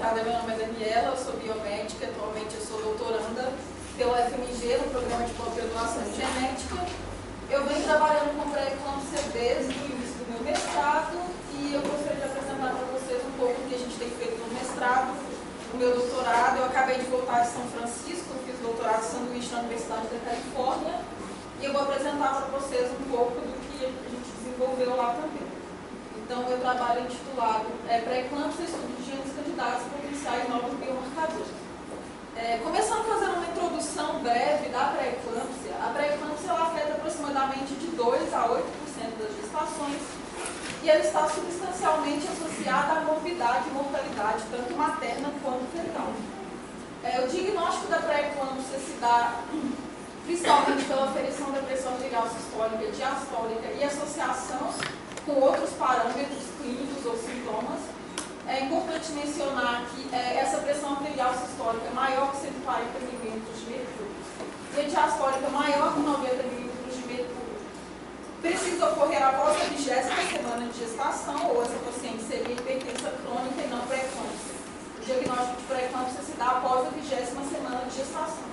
apresentada, meu nome é Daniela, eu sou biomédica, atualmente eu sou doutoranda pela FMG no programa de pós-graduação em genética. Eu venho trabalhando com pré-eclâmpsia desde o início do meu mestrado e eu gostaria de apresentar para vocês um pouco do que a gente tem feito no mestrado, no meu doutorado. Eu acabei de voltar de São Francisco, eu fiz doutorado em sanduíche na Universidade da Califórnia e eu vou apresentar para vocês um pouco do que a gente desenvolveu lá também. Então, meu trabalho é intitulado Pré-eclâmpsia, estudo de genes candidatos potenciais novos biomarcadores. Começando fazendo uma introdução breve da pré-eclâmpsia, a pré-eclâmpsia afeta aproximadamente de 2 a 8% das gestações e ela está substancialmente associada à morbidade e mortalidade, tanto materna quanto fetal. O diagnóstico da pré-eclâmpsia se dá principalmente pela aferição da pressão arterial sistólica, diastólica e associação com outros parâmetros clínicos ou sintomas. É importante mencionar que essa pressão arterial sistólica é maior que 140 milímetros de mercúrio e a diastólica maior que 90 milímetros de mercúrio. Precisa ocorrer após a 20ª semana de gestação, ou essa paciente seria hipertensa crônica e não pré-eclâmpsia. O diagnóstico de pré-eclâmpsia se dá após a 20ª semana de gestação.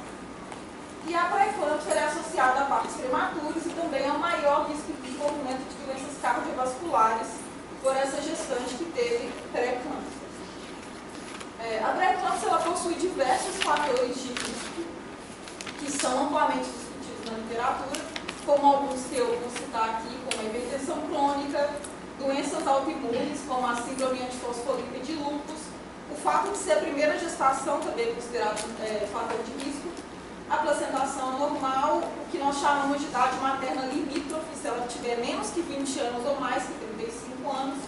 E a pré-eclâmpsia é associada a partos prematuros e também ao maior risco de desenvolvimento de doenças cardiovasculares por essa gestante que teve pré-eclâmpsia. A pré-eclâmpsia ela possui diversos fatores de risco que são amplamente discutidos na literatura, como alguns que eu vou citar aqui, como a hipertensão crônica, doenças autoimunes, como a síndrome antifosfolípide de lúpus, o fato de ser a primeira gestação também é considerado fator de risco, a placentação normal, o que nós chamamos de idade materna limítrofe, se ela tiver menos que 20 anos ou mais que 35 anos.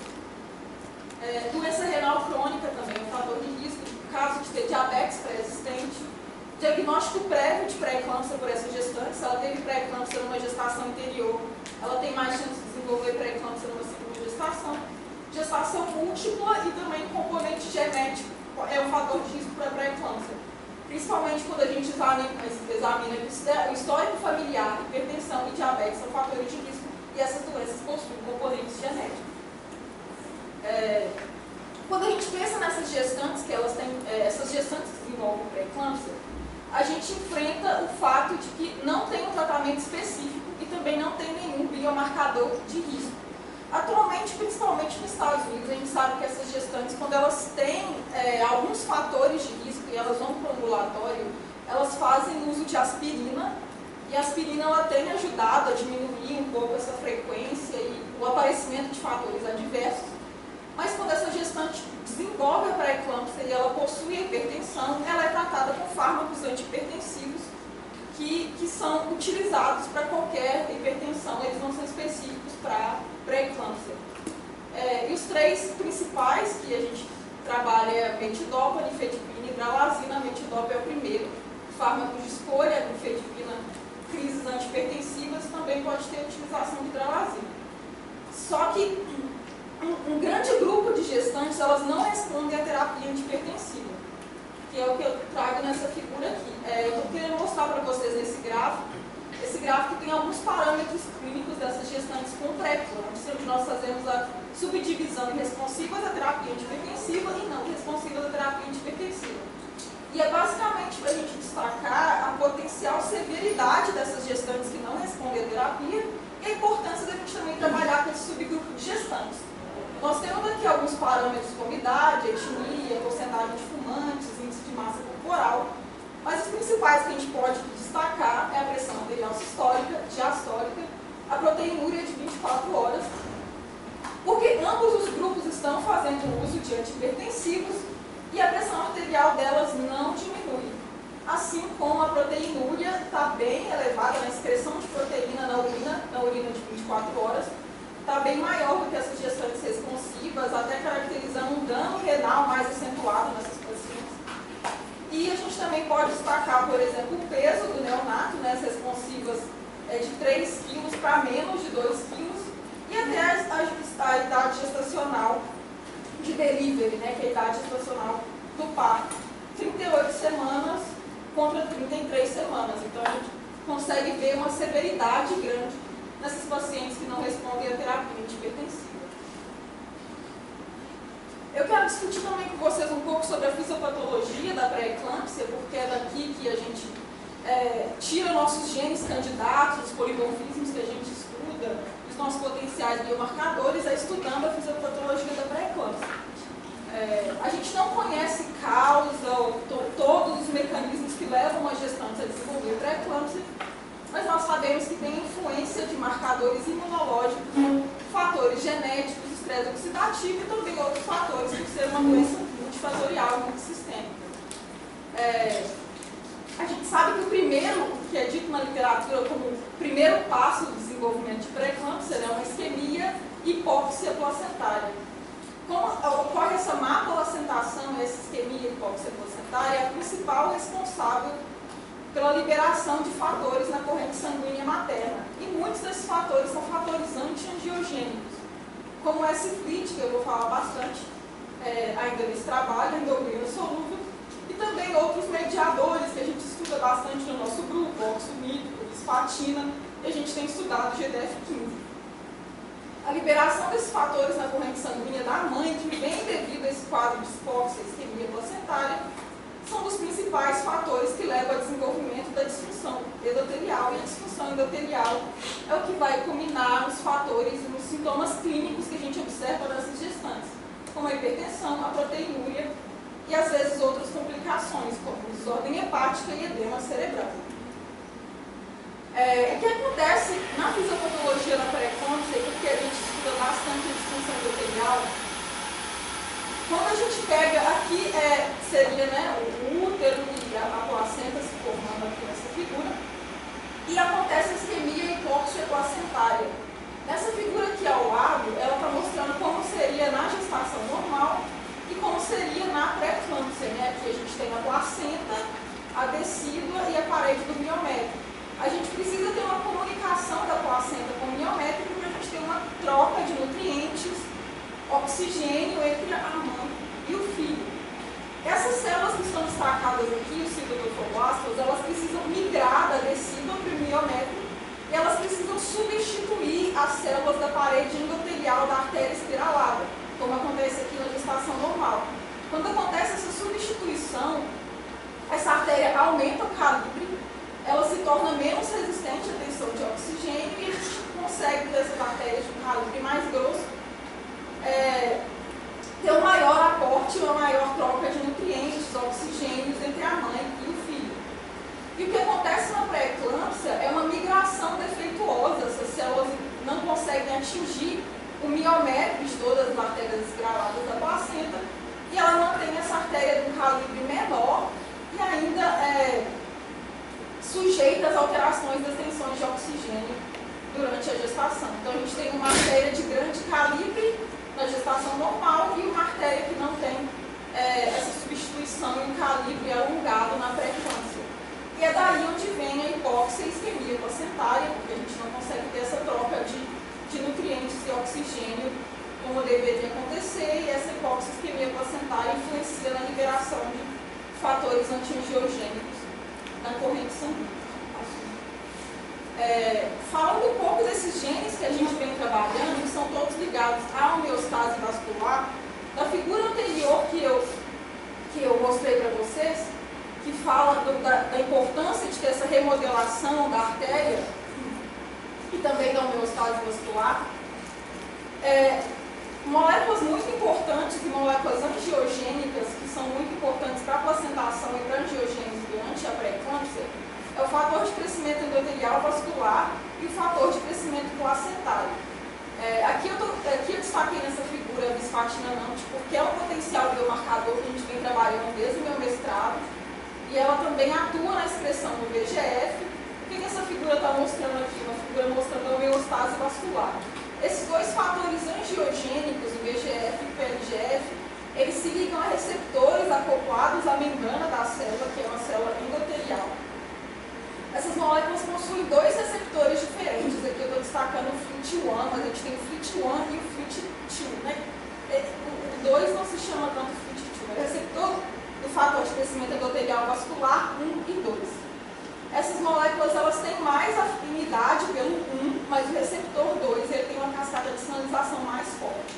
Doença renal crônica também é um fator de risco, no caso de ter diabetes pré-existente. Diagnóstico prévio de pré-eclâmpsia por essa gestante, se ela teve pré-eclâmpsia numa gestação anterior, ela tem mais chance de desenvolver pré-eclâmpsia numa segunda gestação. Gestação múltipla e também componente genético é um fator de risco para pré-eclâmpsia. Principalmente quando a gente examina o histórico familiar, hipertensão e diabetes são fatores de risco e essas doenças possuem componentes genéticos. Quando a gente pensa nessas gestantes, essas gestantes que desenvolvem pré-eclâmpsia, a gente enfrenta o fato de que não tem um tratamento específico e também não tem nenhum biomarcador de risco. Atualmente, principalmente nos Estados Unidos, a gente sabe que essas gestantes, quando elas têm alguns fatores de risco e elas vão para o ambulatório, elas fazem uso de aspirina, e a aspirina ela tem ajudado a diminuir um pouco essa frequência e o aparecimento de fatores adversos. Mas quando essa gestante desenvolve a pré-eclâmpsia e ela possui a hipertensão, ela é tratada com fármacos antihipertensivos que são utilizados para qualquer hipertensão, eles não são específicos para pré-eclâmpsia. E os três principais que a gente trabalha é metidopa, nifedipina e hidralazina. A metidopa é o primeiro fármaco de escolha, nifedipina, crises antihipertensivas, também pode ter utilização de hidralazina. Só que um grande grupo de gestantes, elas não respondem à terapia antihipertensiva, que é o que eu trago nessa figura aqui. Eu estou querendo mostrar para vocês nesse gráfico. Esse gráfico tem alguns parâmetros clínicos dessas gestantes com pré-eclâmpsia, onde nós fazemos a subdivisão em responsivas à terapia antihipertensiva e não responsivas à terapia antihipertensiva. E é basicamente para a gente destacar a potencial severidade dessas gestantes que não respondem à terapia e a importância da gente também trabalhar com esse subgrupo de gestantes. Nós temos aqui alguns parâmetros como idade, etnia, porcentagem de fumantes, índice de massa corporal, mas os principais que a gente pode destacar é a pressão arterial sistólica, diastólica, a proteinúria de 24 horas, porque ambos os grupos estão fazendo uso de antihipertensivos e a pressão arterial delas não diminui. Assim como a proteinúria está bem elevada na excreção de proteína na urina de 24 horas, está bem maior do que essas gestantes responsivas, até caracterizando um dano renal mais acentuado nessas pacientes. E a gente também pode destacar, por exemplo, o peso do neonato, as responsivas de 3 kg para menos de 2 kg, e até a idade gestacional de delivery, que é a idade gestacional do parto, 38 semanas contra 33 semanas. Então a gente consegue ver uma severidade grande nessas pacientes que não respondem à terapia antihipertensiva. Eu quero discutir também com vocês um pouco sobre a da pré-eclâmpsia, porque é daqui que a gente tira nossos genes candidatos, os polimorfismos que a gente estuda, os nossos potenciais biomarcadores, estudando a fisiopatologia da pré-eclâmpsia. A gente não conhece causa ou todos os mecanismos que levam uma gestante a desenvolver pré-eclâmpsia, mas nós sabemos que tem influência de marcadores imunológicos, fatores genéticos, estresse oxidativo e também outros fatores por ser uma doença multifatorial, multissistêmica. A gente sabe que o primeiro, que é dito na literatura como o primeiro passo do desenvolvimento de pré-eclâmpsia, é uma isquemia hipóxia placentária. Como ocorre essa má placentação, essa isquemia hipóxia placentária, é a principal responsável pela liberação de fatores na corrente sanguínea materna. E muitos desses fatores são fatores anti-angiogênicos, como o S-FLIT, que eu vou falar bastante ainda nesse trabalho, endocrina solúvel, e também outros mediadores que a gente estuda bastante no nosso grupo, oxumítico, bisfatina, e a gente tem estudado o GDF-15. A liberação desses fatores na corrente sanguínea da mãe, que vem devido a esse quadro de hipóxia e isquemia placentária, são dos principais fatores que levam ao desenvolvimento da disfunção endotelial, e a disfunção endotelial é o que vai culminar nos fatores e nos sintomas clínicos que a gente observa nessas gestantes, como a hipertensão, a proteinúria e às vezes outras complicações, como desordem hepática e edema cerebral. O que acontece na fisiopatologia da pré-eclâmpsia, porque a gente estuda bastante a disfunção endotelial, quando a gente pega aqui, seria o útero e a placenta se formando aqui nessa figura, e acontece a isquemia hipóxia placentária. Nessa figura aqui ao lado, ela está mostrando como seria na gestação normal e como seria na pré-eclâmpsia, Aqui a gente tem a placenta, a decídua e a parede do miométrico. A gente precisa ter uma comunicação da placenta com o miométrico para a gente ter uma troca de nutrientes, oxigênio entre a mãe e o filho. Essas células que estão destacadas aqui, os citotropoblastos, elas precisam migrar da decídua para o miométrico e elas precisam substituir as células da parede endotelial da artéria espiralada, como acontece aqui na gestação normal. Quando acontece essa substituição, essa artéria aumenta o calibre, ela se torna menos resistente à tensão de oxigênio e a gente consegue, dessas artérias de um calibre mais grosso, ter um maior aporte, uma maior troca de nutrientes, oxigênios entre a mãe e o filho. E o que acontece na pré-eclâmpsia é uma migração defeituosa, essas células não conseguem atingir o miométrico de todas as artérias espiraladas da placenta e ela mantém essa artéria de um calibre menor e ainda sujeita às alterações das tensões de oxigênio durante a gestação. Então a gente tem uma artéria de grande calibre na gestação normal e uma artéria que não tem essa substituição em calibre alongado na pré-eclâmpsia. E é daí onde vem a hipóxia e isquemia placentária, porque a gente não consegue ter essa troca de nutrientes e oxigênio como deveria acontecer, e essa hipóxia e isquemia placentária influencia na liberação de fatores antiangiogênicos na corrente sanguínea. Falando um pouco desses genes que a gente vem trabalhando, que são todos ligados à homeostase vascular, na figura anterior que eu mostrei para vocês, que fala da importância de ter essa remodelação da artéria e também da homeostase vascular, moléculas muito importantes e moléculas angiogênicas, que são muito importantes para a placentação e para a angiogênese durante a pré-eclâmpsia, é o fator de crescimento endotelial vascular e o fator de crescimento placentário. Aqui eu destaquei nessa figura a bisfatina NAMT, porque é um potencial biomarcador que a gente vem trabalhando desde o meu mestrado, e ela também atua na expressão do VEGF. O que essa figura está mostrando aqui? Uma figura mostrando a homeostase vascular. Esses dois fatores angiogênicos, o VEGF e o PLGF, eles se ligam a receptores acoplados à membrana da célula, que é uma célula endotelial. Essas moléculas possuem dois receptores diferentes. Aqui eu estou destacando o FLT1, mas a gente tem o FLT1 e o FLT2, O 2 não se chama tanto FLT2, é o receptor do fator de crescimento endotelial vascular 1 e 2. Essas moléculas elas têm mais afinidade pelo 1, mas o receptor 2 ele tem uma cascata de sinalização mais forte.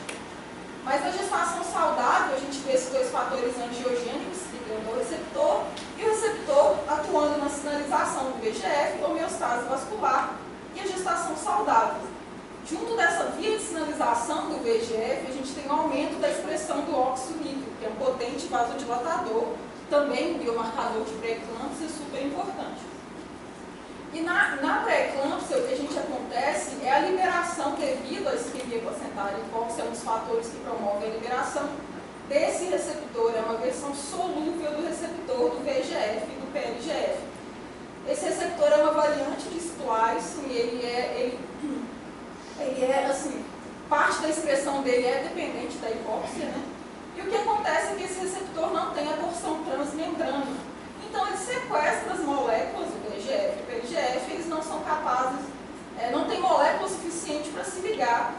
Mas na gestação saudável, a gente vê esses dois fatores angiogênicos se ligando ligando ao receptor, e o receptor atuando na sinalização do VEGF, homeostase vascular e a gestação saudável. Junto dessa via de sinalização do VEGF, a gente tem um aumento da expressão do óxido nítrico, que é um potente vasodilatador, também um biomarcador de pré-eclâmpsia super importante. E na pré-eclâmpsia, o que a gente acontece é a liberação devido à isquemia placentária hipóxia, é um dos fatores que promovem a liberação desse receptor, é uma versão solúvel do receptor do VEGF e do PLGF. Esse receptor é uma variante de splicing, ele é assim, parte da expressão dele é dependente da hipóxia, né? E o que acontece é que esse receptor não tem a porção transmembrana. Então, ele sequestra as moléculas do VEGF e PLGF, eles não são capazes, não tem molécula suficiente para se ligar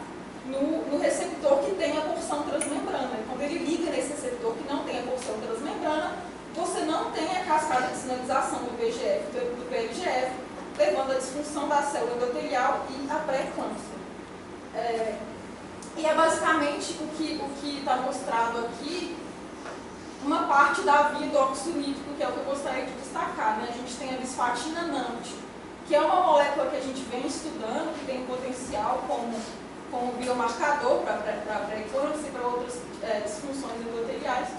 no receptor que tem a porção transmembrana. E quando ele liga nesse receptor que não tem a porção transmembrana, você não tem a cascata de sinalização do VEGF e do PLGF, levando à disfunção da célula endotelial e à pré-eclâmpsia. E é basicamente o que está mostrado aqui, uma parte da via do óxido nítrico, que é o que eu gostaria de destacar, né? A gente tem a bisfatina NAMT, que é uma molécula que a gente vem estudando, que tem potencial como biomarcador para pré-eclâmpsia e para outras disfunções endoteliais.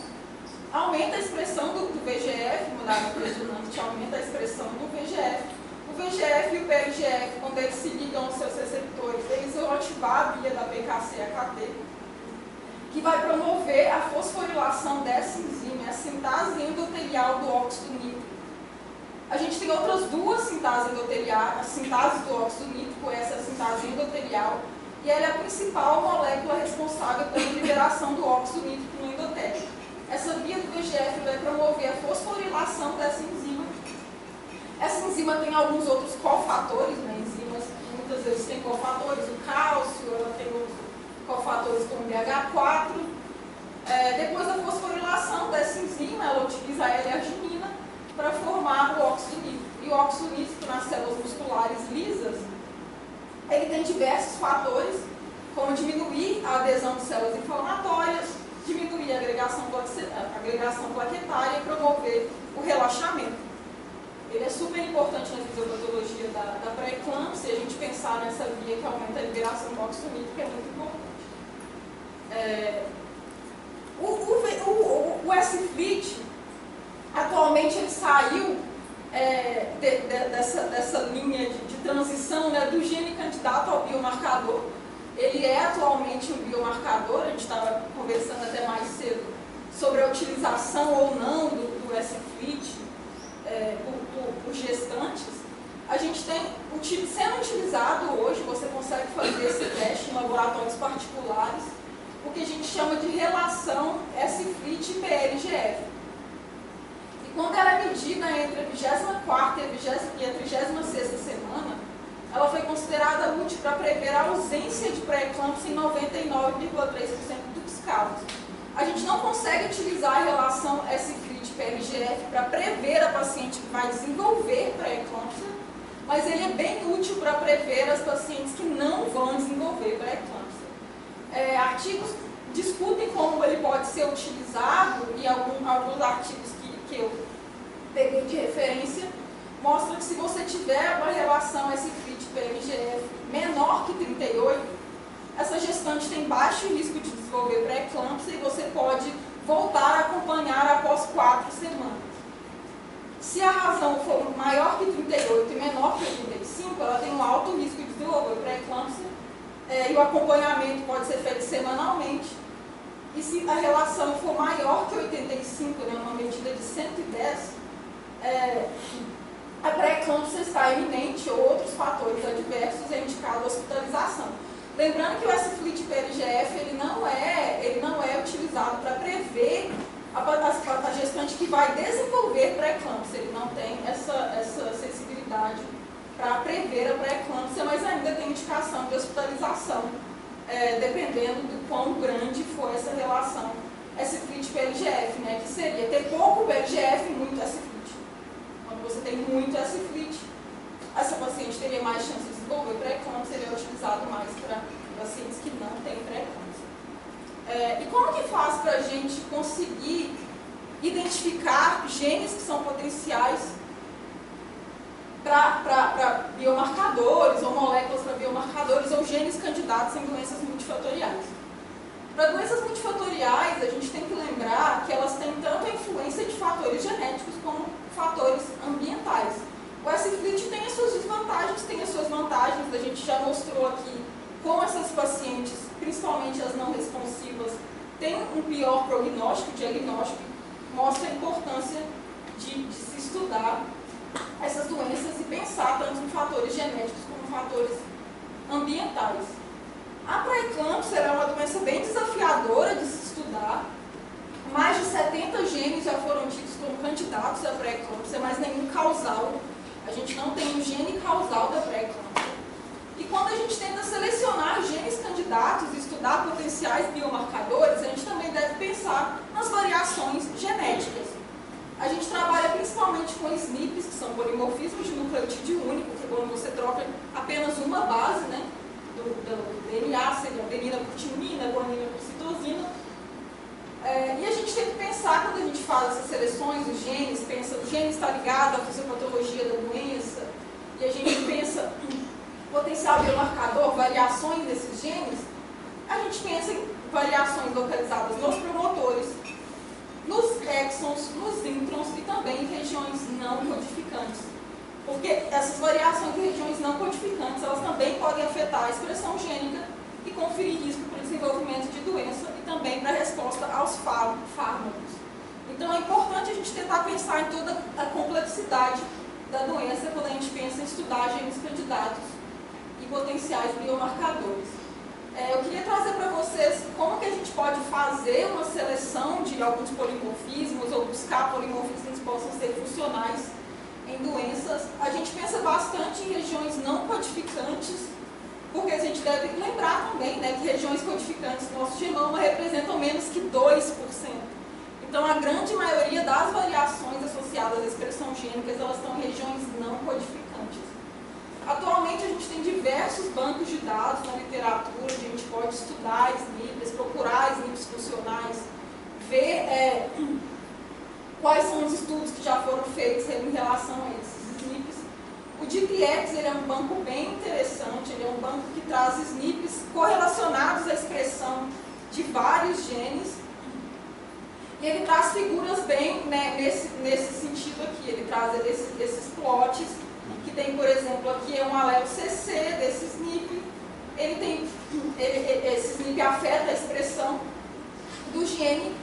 Aumenta a expressão do VEGF, mudado por NAMT, aumenta a expressão do VEGF. O VEGF e o PLGF, quando eles se ligam aos seus receptores, eles vão ativar a via da PKC-AKT, que vai promover a fosforilação dessa enzima, a sintase endotelial do óxido nítrico. A gente tem outras duas sintases endoteliais, a sintase do óxido nítrico, essa é a sintase endotelial, e ela é a principal molécula responsável pela liberação do óxido nítrico no endotélio. Essa via do VEGF vai promover a fosforilação dessa enzima. Essa enzima tem alguns outros cofatores, né? Enzimas muitas vezes têm cofatores, o cálcio, ela tem os cofatores como BH4. Depois da fosforilação dessa enzima, ela utiliza a L-arginina para formar o óxido nítrico. E o óxido nítrico nas células musculares lisas, ele tem diversos fatores, como diminuir a adesão de células inflamatórias, diminuir a agregação plaquetária e promover o relaxamento. Ele é super importante na fisiopatologia da pré-eclâmpsia, e a gente pensar nessa via que aumenta a liberação do óxido nítrico é muito importante. O S-FLIT, atualmente, ele saiu dessa linha de transição, né, do gene candidato ao biomarcador. Ele é atualmente um biomarcador, a gente estava conversando até mais cedo sobre a utilização ou não do S-FLIT por gestantes. A gente tem sendo utilizado hoje, você consegue fazer esse teste em laboratórios particulares, o que a gente chama de relação S-FLIT e PLGF. E quando ela é medida entre a 24ª e a 36ª semana, ela foi considerada útil para prever a ausência de pré-eclâmpsia em 99,3% dos casos. A gente não consegue utilizar a relação S-FLIT-PLGF para prever a paciente que vai desenvolver pré-eclâmpsia, mas ele é bem útil para prever as pacientes que não vão desenvolver pré-eclâmpsia. Artigos discutem como ele pode ser utilizado, e alguns artigos que eu peguei de referência mostram que se você tiver uma relação S-FLIT-PLGF menor que 38, essa gestante tem baixo risco de desenvolver pré-eclâmpsia e você pode voltar a acompanhar após 4 semanas. Se a razão for maior que 38 e menor que 85, ela tem um alto risco de desenvolver pré-eclâmpsia e o acompanhamento pode ser feito semanalmente. E se a relação for maior que 85, né, uma medida de 110, a pré-eclâmpsia está iminente ou outros fatores adversos é indicado a hospitalização. Lembrando que o S-FLIT-PLGF ele não é utilizado para prever a gestante que vai desenvolver pré-eclâmpsia. Ele não tem essa sensibilidade para prever a pré-eclâmpsia, mas ainda tem indicação de hospitalização, dependendo do quão grande for essa relação S-FLIT-PLGF, né, que seria ter pouco PLGF e muito S-FLIT. Quando você tem muito S-FLIT, essa paciente teria mais chance de desenvolver pré-eclâmpsia, ele é utilizado mais para pacientes que não têm pré-eclâmpsia. E como que faz para a gente conseguir identificar genes que são potenciais para biomarcadores, ou moléculas para biomarcadores, ou genes candidatos em doenças multifatoriais. Para doenças multifatoriais, a gente tem que lembrar que elas têm tanto a influência de fatores genéticos como fatores ambientais. O S-FLIT tem as suas desvantagens, tem as suas vantagens, a gente já mostrou aqui como essas pacientes, principalmente as não responsivas, têm um pior prognóstico, diagnóstico, mostra a importância de se estudar essas doenças e pensar tanto em fatores genéticos como fatores ambientais. A pré-eclâmpsia é uma doença bem desafiadora de se estudar. Mais de 70 genes já foram tidos como candidatos à pré-eclâmpsia, mas nenhum causal. A gente não tem um gene causal da pré-eclâmpsia. E quando a gente tenta selecionar genes candidatos e estudar potenciais biomarcadores, a gente também deve pensar nas variações genéticas. A gente trabalha principalmente com SNPs, que são polimorfismos de nucleotídeo único, que é quando você troca apenas uma base, né, do DNA, seria adenina por timina, guanina por citosina. E a gente tem que pensar, quando a gente faz essas seleções dos genes, pensa o gene está ligado à fisiopatologia da doença, e a gente pensa potencial biomarcador, variações desses genes, a gente pensa em variações localizadas nos promotores, nos exons, nos introns e também em regiões não codificantes. Porque essas variações em regiões não codificantes, elas também podem afetar a expressão gênica e conferir risco para o desenvolvimento de doença e também para a resposta aos fármacos. Então é importante a gente tentar pensar em toda a complexidade da doença quando a gente pensa em estudar genes candidatos e potenciais biomarcadores. Eu queria trazer para vocês como que a gente pode fazer uma seleção de alguns polimorfismos ou buscar polimorfismos que possam ser funcionais em doenças. A gente pensa bastante em regiões não codificantes, porque a gente deve lembrar também, né, que regiões codificantes do nosso genoma representam menos que 2%. Então, a grande maioria das variações associadas à expressão gênica, elas estão em regiões não codificantes. Atualmente, a gente tem diversos bancos de dados na literatura, onde a gente pode estudar SNPs, procurar SNPs funcionais, ver quais são os estudos que já foram feitos em relação a esses SNPs. O DPX ele é um banco bem interessante, ele é um banco que traz SNPs correlacionados à expressão de vários genes, e ele traz figuras bem, né, nesse sentido aqui. Ele traz esses plots, que tem, por exemplo, aqui é um alelo CC desse SNP. Esse SNP afeta a expressão do gene,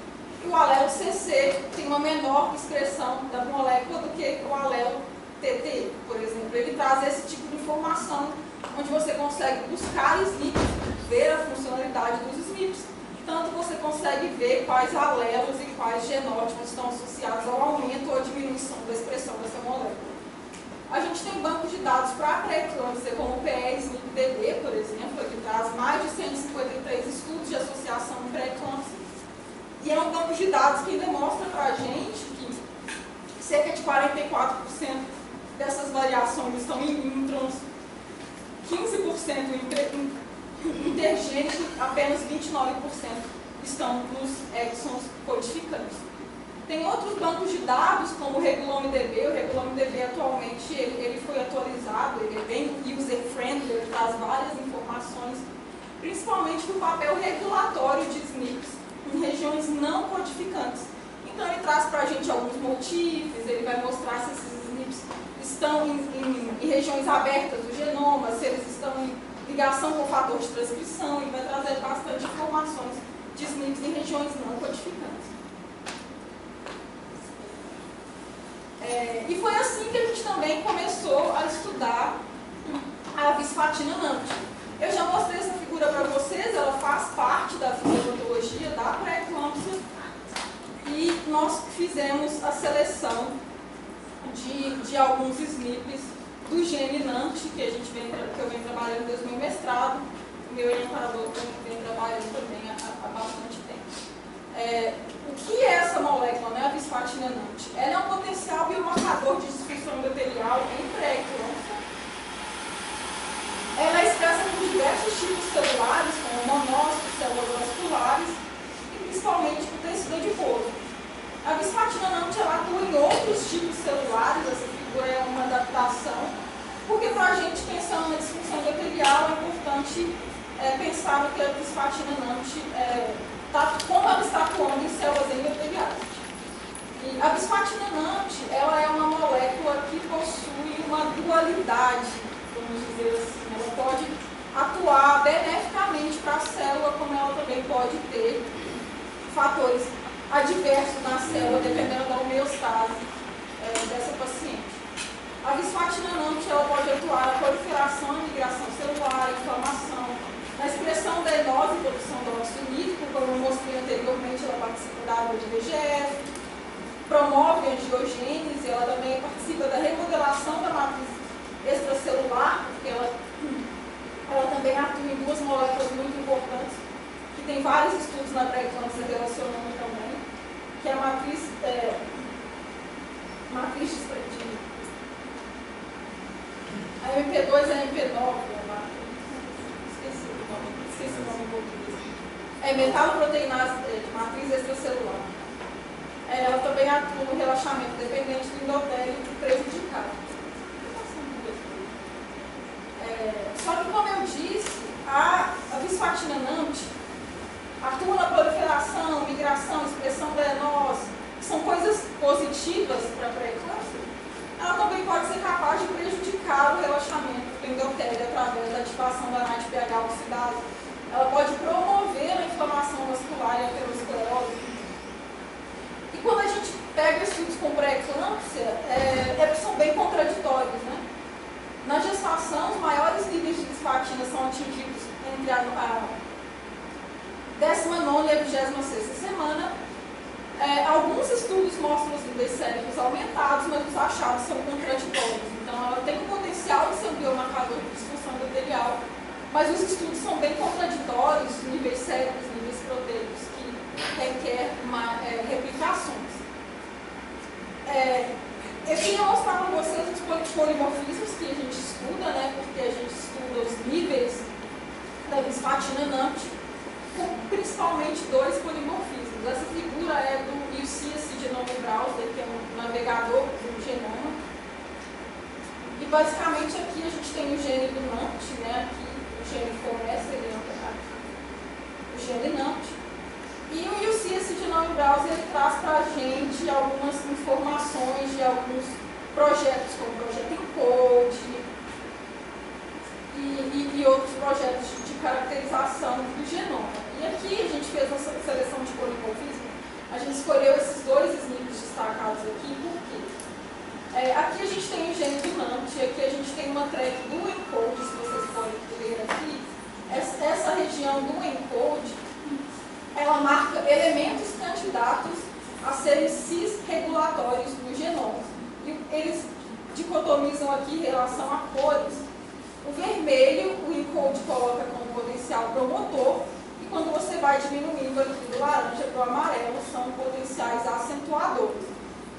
e o alelo CC tem uma menor expressão da molécula do que o alelo TT, por exemplo. Ele traz esse tipo de informação, onde você consegue buscar SNPs, ver a funcionalidade dos SNPs, tanto você consegue ver quais alelos e quais genótipos estão associados ao aumento ou à diminuição da expressão dessa molécula. A gente tem bancos de dados para a pré-eclâmpsia, como o PE-SNP-DB, por exemplo, que traz mais de 153 estudos de associação pré-eclâmpsia. E é um banco de dados que demonstra para a gente que cerca de 44% dessas variações estão em introns, 15% intergênico, apenas 29% estão nos exons codificantes. Tem outros bancos de dados, como o Regulome-DB. O Regulome-DB atualmente ele foi atualizado, ele é bem user-friendly, ele traz várias informações, principalmente do papel regulatório de SNPs em regiões não codificantes. Então ele traz para a gente alguns motifs, ele vai mostrar se esses SNPs estão em regiões abertas do genoma, se eles estão em ligação com o fator de transcrição, e vai trazer bastante informações de SNPs em regiões não codificantes. E foi assim que a gente também começou a estudar a bisfatina NAMT. Eu já mostrei essa figura para vocês, ela faz parte da fisiopatologia da pré-eclâmpsia, e nós fizemos a seleção de alguns SNPs do gene NAMT, que eu venho trabalhando desde o meu mestrado. O meu orientador vem trabalhando também há bastante tempo. O que é essa molécula, né, a bisfatina NAMT? Ela é um potencial biomarcador de disfunção endotelial em pré-eclâmpsia. Ela é expressa por diversos tipos celulares, como monócitos, células vasculares e principalmente por tecido adiposo. A bisfatina nanti ela atua em outros tipos celulares, essa figura é uma adaptação, porque para a gente, pensando na disfunção endotelial, é importante pensar no que a bisfatina nanti, como ela está atuando em células endoteliais. E a bisfatina nanti, ela é uma molécula que possui uma dualidade, vamos dizer assim. Ela pode atuar beneficamente para a célula, como ela também pode ter fatores adversos na célula, dependendo da homeostase dessa paciente. A bisfatina nanti, ela pode atuar na proliferação, migração celular, inflamação, na expressão da enose e produção do óxido nítrico, como eu mostrei anteriormente, ela participa da água de VGF, promove a angiogênese, ela também participa da remodelação da matriz extracelular, porque ela também atua em duas moléculas muito importantes, que tem vários estudos na pré-eclâmpsia relacionando também, que é a matriz de a MP2 e a MP9, esqueci o nome em português. É metaloproteinase de matriz extracelular. Ela também atua no relaxamento dependente do endotélio prejudicado. Só que, como eu disse, a bisfatina nanti atua na proliferação, migração, expressão da enose, que são coisas positivas para a pré-eclâmpsia. Ela também pode ser capaz de prejudicar o relaxamento do endotélio através da ativação da NADPH oxidase. Ela pode promover a inflamação vascular e a aterosclerose. E quando a gente pega estudos com pré-eclâmpsia, são bem contraditórios, né? Na gestação, os maiores níveis de bisfatina são atingidos entre a 19ª e a 26ª semana. Alguns estudos mostram os níveis séricos aumentados, mas os achados são contraditórios. Então, ela tem o potencial de ser um biomarcador de disfunção endotelial, mas os estudos são bem contraditórios, níveis séricos, níveis proteicos, que requer replicações. Eu queria mostrar para vocês os polimorfismos que a gente estuda, né, porque a gente estuda os níveis da bisfatina nanti, com principalmente dois polimorfismos. Essa figura é do UCSC Genome Browser, que é um navegador do genoma. E basicamente aqui a gente tem o gene do NANT, né, aqui o gene fornece, ele é o gene NANT. E o UCSC Genome Browser ele traz para a gente algumas informações de alguns projetos, como o projeto ENCODE e outros projetos de caracterização do genoma. E aqui a gente fez essa seleção de polimorfismo, a gente escolheu esses dois SNPs destacados aqui, por quê? Aqui a gente tem o gene do NANT, aqui a gente tem uma track do ENCODE, se vocês podem ler aqui. Essa região do ENCODE, ela marca elementos candidatos a serem cis-regulatórios do genoma. E eles dicotomizam aqui em relação a cores. O vermelho, o ENCODE coloca como potencial promotor, e quando você vai diminuindo aqui do laranja para o amarelo, são potenciais acentuadores.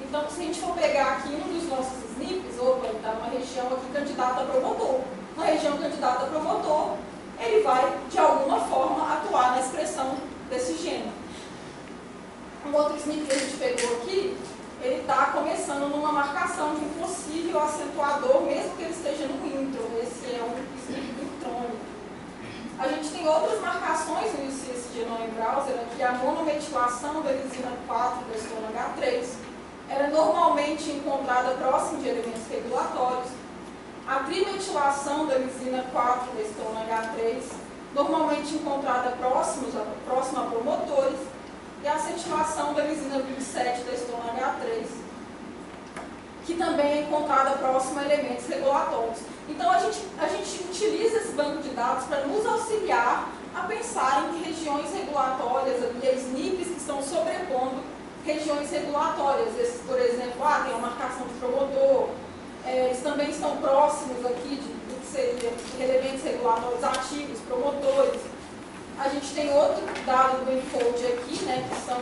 Então, se a gente for pegar aqui um dos nossos SNPs, opa, ele está numa região aqui candidata a promotor. Na região candidata a promotor, ele vai, de alguma forma, atuar na expressão desse gene. Um outro SNP que a gente pegou aqui, ele está começando numa marcação de um possível acentuador, mesmo que ele esteja no intro. Esse é um SNP intrônico. A gente tem outras marcações no UCSC Genome Browser, aqui a monometilação da lisina 4 da histona H3. Ela é normalmente encontrada próximo de elementos regulatórios. A trimetilação da lisina 4 da histona H3, normalmente encontrada próxima a promotores. E a acetilação da lisina 27 da histona H3, que também é encontrada próxima a elementos regulatórios. Então, a gente utiliza esse banco de dados para nos auxiliar a pensar em regiões regulatórias, ali, SNPs que estão sobrepondo regiões regulatórias. Esses, por exemplo, tem uma marcação de promotor, eles também estão próximos aqui do que seriam elementos regulatórios ativos, promotores. A gente tem outro dado do ENCODE aqui, né, que são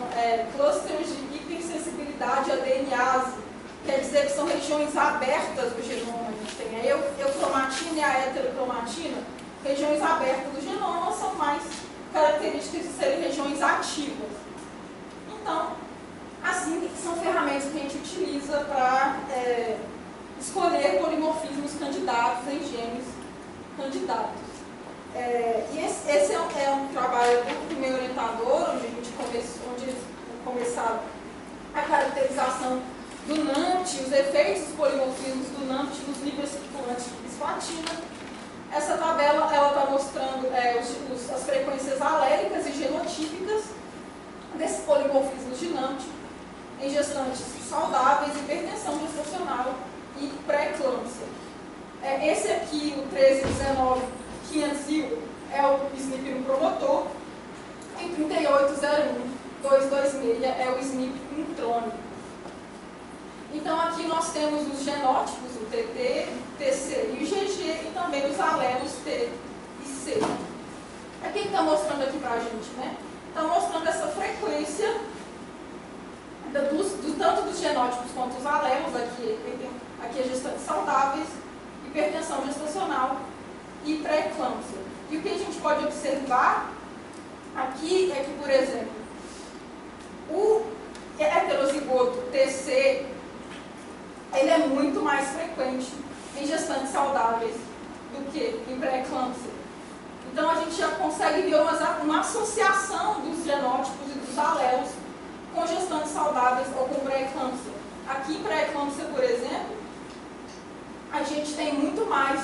clusters de hipersensibilidade à DNase, quer dizer que são regiões abertas do genoma. A gente tem a eucromatina e a heterocromatina, regiões abertas do genoma são mais características de serem regiões ativas. Então, Assim, são ferramentas que a gente utiliza para escolher polimorfismos candidatos em genes candidatos. E esse é um trabalho do meu orientador, onde eles começaram a caracterização do NAMT, os efeitos dos polimorfismos do NAMT nos níveis circulantes de bisplatina. Essa tabela está mostrando as frequências alélicas e genotípicas desses polimorfismos de NAMT em gestantes saudáveis, hipertensão gestacional e pré-eclâmpsia. Esse aqui, o 1319-500, é o SNP promotor, e 3801-226 é o SNP intrônico. Então, aqui nós temos os genótipos, o TT, TC e o GG, e também os alelos T e C. O que está mostrando aqui para a gente, né? Está mostrando essa frequência tanto dos genótipos quanto dos alelos, aqui é gestantes saudáveis, hipertensão gestacional e pré-eclâmpsia. E o que a gente pode observar aqui é que, por exemplo, o heterozigoto TC, ele é muito mais frequente em gestantes saudáveis do que em pré-eclâmpsia. Então, a gente já consegue ver uma associação dos genótipos e dos alelos com gestantes saudáveis ou com pré-eclâmpsia. Aqui, em pré-eclâmpsia, por exemplo, a gente tem muito mais,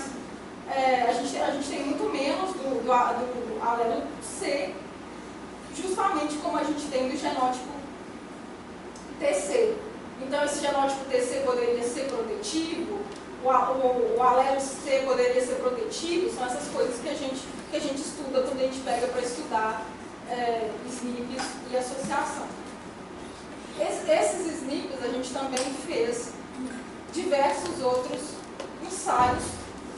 a gente tem muito menos do alelo C, justamente como a gente tem do genótipo TC. Então, esse genótipo TC poderia ser protetivo, o alelo C poderia ser protetivo, são essas coisas que a gente estuda quando a gente pega para estudar SNPs e associação. Esses SNPs a gente também fez diversos outros ensaios,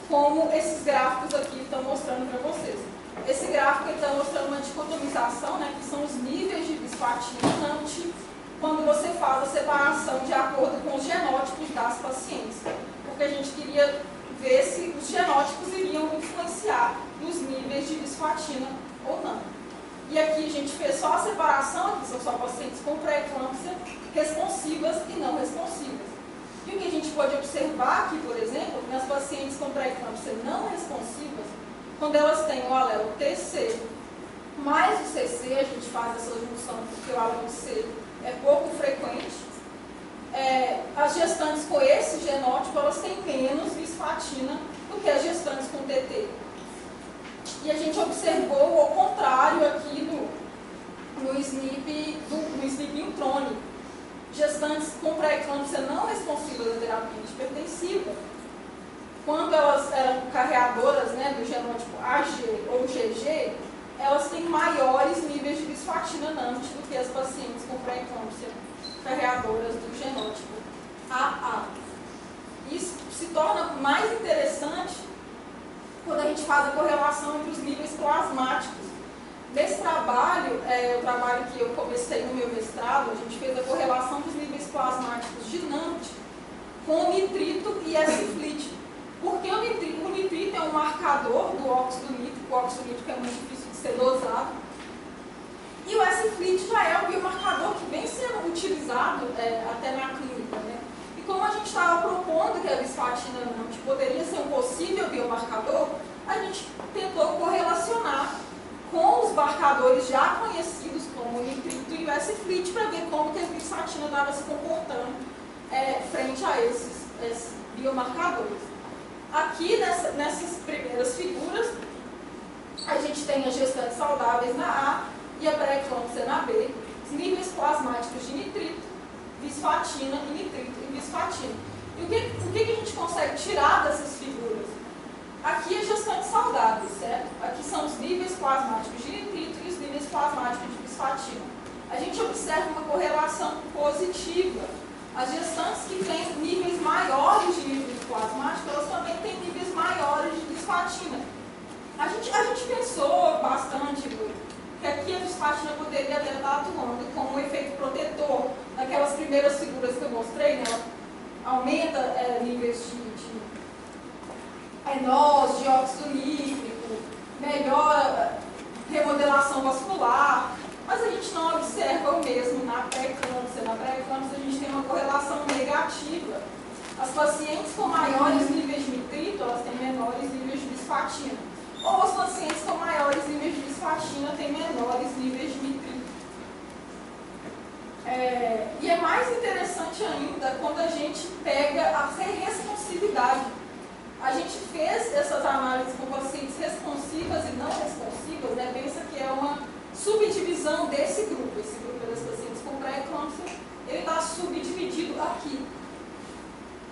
como esses gráficos aqui estão mostrando para vocês. Esse gráfico está mostrando uma dicotomização, né, que são os níveis de bisplatina NAMT, quando você faz a separação de acordo com os genótipos das pacientes. Porque a gente queria ver se os genótipos iriam influenciar nos níveis de bisplatina ou não. E aqui a gente fez só a separação, aqui são só pacientes com pré-eclâmpsia responsivas e não responsivas. E o que a gente pode observar aqui, por exemplo, nas pacientes com pré-eclâmpsia não responsivas, quando elas têm o alelo TC mais o CC, a gente faz essa junção porque o alelo C é pouco frequente, as gestantes com esse genótipo, elas têm menos bisplatina do que as gestantes com TT. E a gente observou o contrário aqui no SNP intrônico. Gestantes com pré-eclâmpsia não responsivas à terapia antihipertensiva, quando elas eram carreadoras, né, do genótipo AG ou GG, elas têm maiores níveis de bisplatina NAMT do que as pacientes com pré-eclâmpsia carreadoras do genótipo AA. Isso se torna mais interessante quando a gente faz a correlação entre os níveis plasmáticos. Nesse trabalho, o trabalho que eu comecei no meu mestrado, a gente fez a correlação dos níveis plasmáticos de NAMT com o nitrito e S-FLIT. Porque o nitrito é um marcador do óxido nítrico, o óxido nítrico é muito difícil de ser dosado. E o S-FLIT já é um biomarcador que vem sendo utilizado até na clínica, né? E como a gente estava propondo que a bisplatina NAMT poderia ser um possível biomarcador, a gente tentou correlacionar com os marcadores já conhecidos, como o nitrito e o S-FLIT, para ver como que a bisplatina estava se comportando frente a esses biomarcadores. Aqui, nessas primeiras figuras, a gente tem as gestantes saudáveis na A e a pré-eclâmpsia na B, os níveis plasmáticos de nitrito, bisplatina e nitrito e bisplatina. E o que a gente consegue tirar dessas figuras? Aqui as gestantes saudáveis, certo? Aqui são os níveis plasmáticos de nitrito e os níveis plasmáticos de bisplatina. A gente observa uma correlação positiva. As gestantes que têm níveis maiores de nítrito plasmático, elas também têm níveis maiores de bisplatina. A gente pensou bastante, que aqui a bisplatina poderia até estar atuando como um efeito protetor. Naquelas primeiras figuras que eu mostrei, né? Aumenta níveis de NOS, de óxido nítrico, melhora remodelação vascular, mas a gente não observa o mesmo na pré-eclâmpsia, na pré-eclâmpsia, a gente tem uma correlação negativa. As pacientes com maiores níveis de nitrito, elas têm menores níveis de bisfatina. Ou as pacientes com maiores níveis de bisfatina têm menores níveis de nitrito. E é mais interessante ainda quando a gente pega a responsividade. A gente fez essas análises com pacientes responsivas e não responsivas, né? Pensa que é uma subdivisão desse grupo. Esse grupo das pacientes com pré-eclâmpsia, ele está subdividido aqui.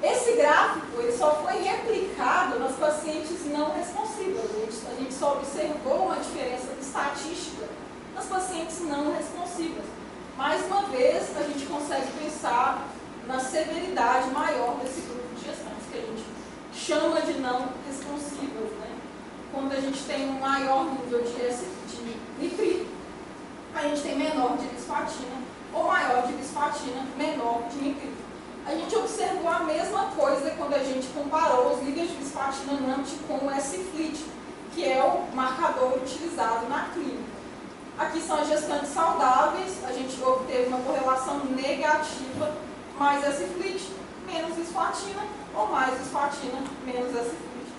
Esse gráfico ele só foi replicado nas pacientes não responsivas. A gente só observou uma diferença estatística nas pacientes não responsivas. Mais uma vez, a gente consegue pensar na severidade maior desse grupo de gestantes, que a gente chama de não responsivas, né? Quando a gente tem um maior nível de nitrito, a gente tem menor de bisfatina, ou maior de bisfatina, menor de nitrito. A gente observou a mesma coisa quando a gente comparou os níveis de bisfatina NAMT com o S-FLIT, que é o marcador utilizado na clínica. Aqui são as gestantes saudáveis, a gente obteve uma correlação negativa, mais S-FLIT, menos bisfatina, ou mais bisfatina, menos S-FLIT.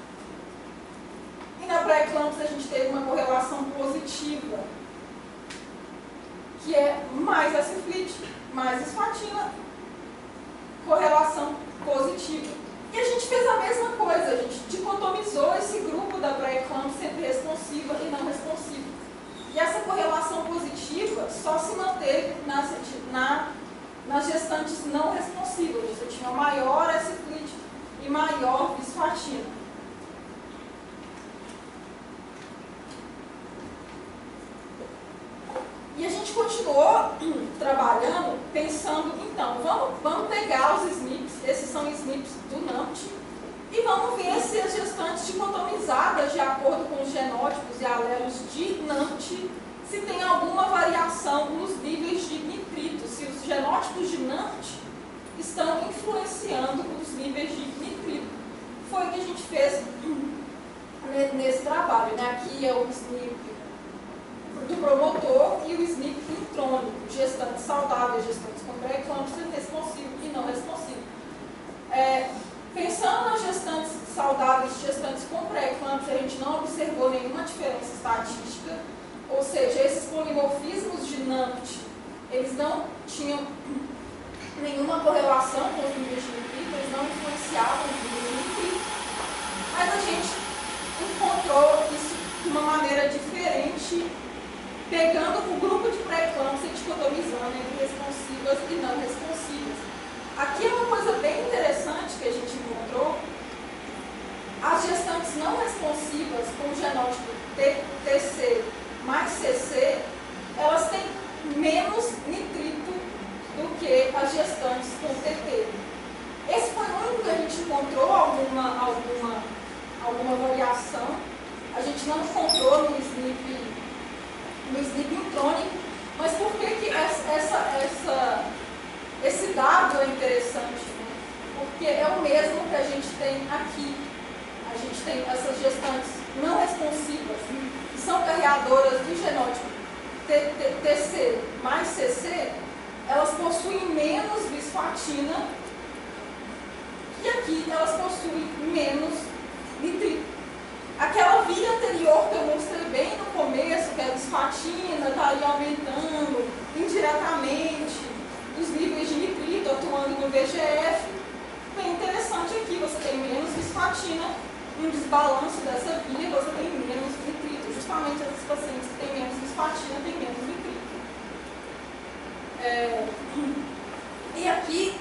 E na pré-eclâmpsia a gente teve uma correlação positiva, que é mais S-FLIT, mais bisfatina, correlação positiva. E a gente fez a mesma coisa, a gente dicotomizou esse grupo da pré-eclâmpsia entre responsiva e não responsiva. E essa correlação positiva só se manteve nas gestantes não responsivas. Você tinha maior S-FLIT e maior bisfatina. E a gente continuou trabalhando, pensando, então, vamos pegar os SNPs, esses são SNPs do NAMT, e vamos ver se as gestantes dicotomizadas de acordo com os genótipos e alelos de NAMT, se tem alguma variação nos níveis de nitrito, se os genótipos de NAMT estão influenciando os níveis de nitrito. Foi o que a gente fez nesse trabalho, né? Aqui é o SNP do promotor e o SNP intrônico, gestantes saudáveis, gestantes com pré-eclâmpsia, responsivo e não responsivo. Pensando nas gestantes saudáveis, gestantes com pré-eclâmpsia, a gente não observou nenhuma diferença estatística, ou seja, esses polimorfismos de NAMT, eles não tinham nenhuma correlação com os níveis de nitrito, eles não influenciavam os níveis de nitrito, mas a gente encontrou isso de uma maneira diferente, pegando o grupo de pré-eclâmpsia e dicotomizando entre responsivas e não responsivas. Aqui é uma coisa bem interessante que a gente encontrou. As gestantes não responsivas com o genótipo TC mais CC, elas têm menos nitrito do que as gestantes com TT. Esse foi o único que a gente encontrou alguma variação. A gente não encontrou no SNP intrônico, mas por que esse dado é interessante? Né? Porque é o mesmo que a gente tem aqui. A gente tem essas gestantes não responsivas, que são carreadoras do genótipo TC mais CC, elas possuem menos bisfatina e aqui elas possuem menos nitrito. Aquela via anterior que eu mostrei bem no começo, que a bisfatina está ali aumentando indiretamente os níveis de nitrito atuando no VGF, bem interessante aqui, você tem menos bisfatina, um desbalanço dessa via, você tem menos nitrito, justamente essas pacientes que têm menos bisfatina têm menos nitrito. E aqui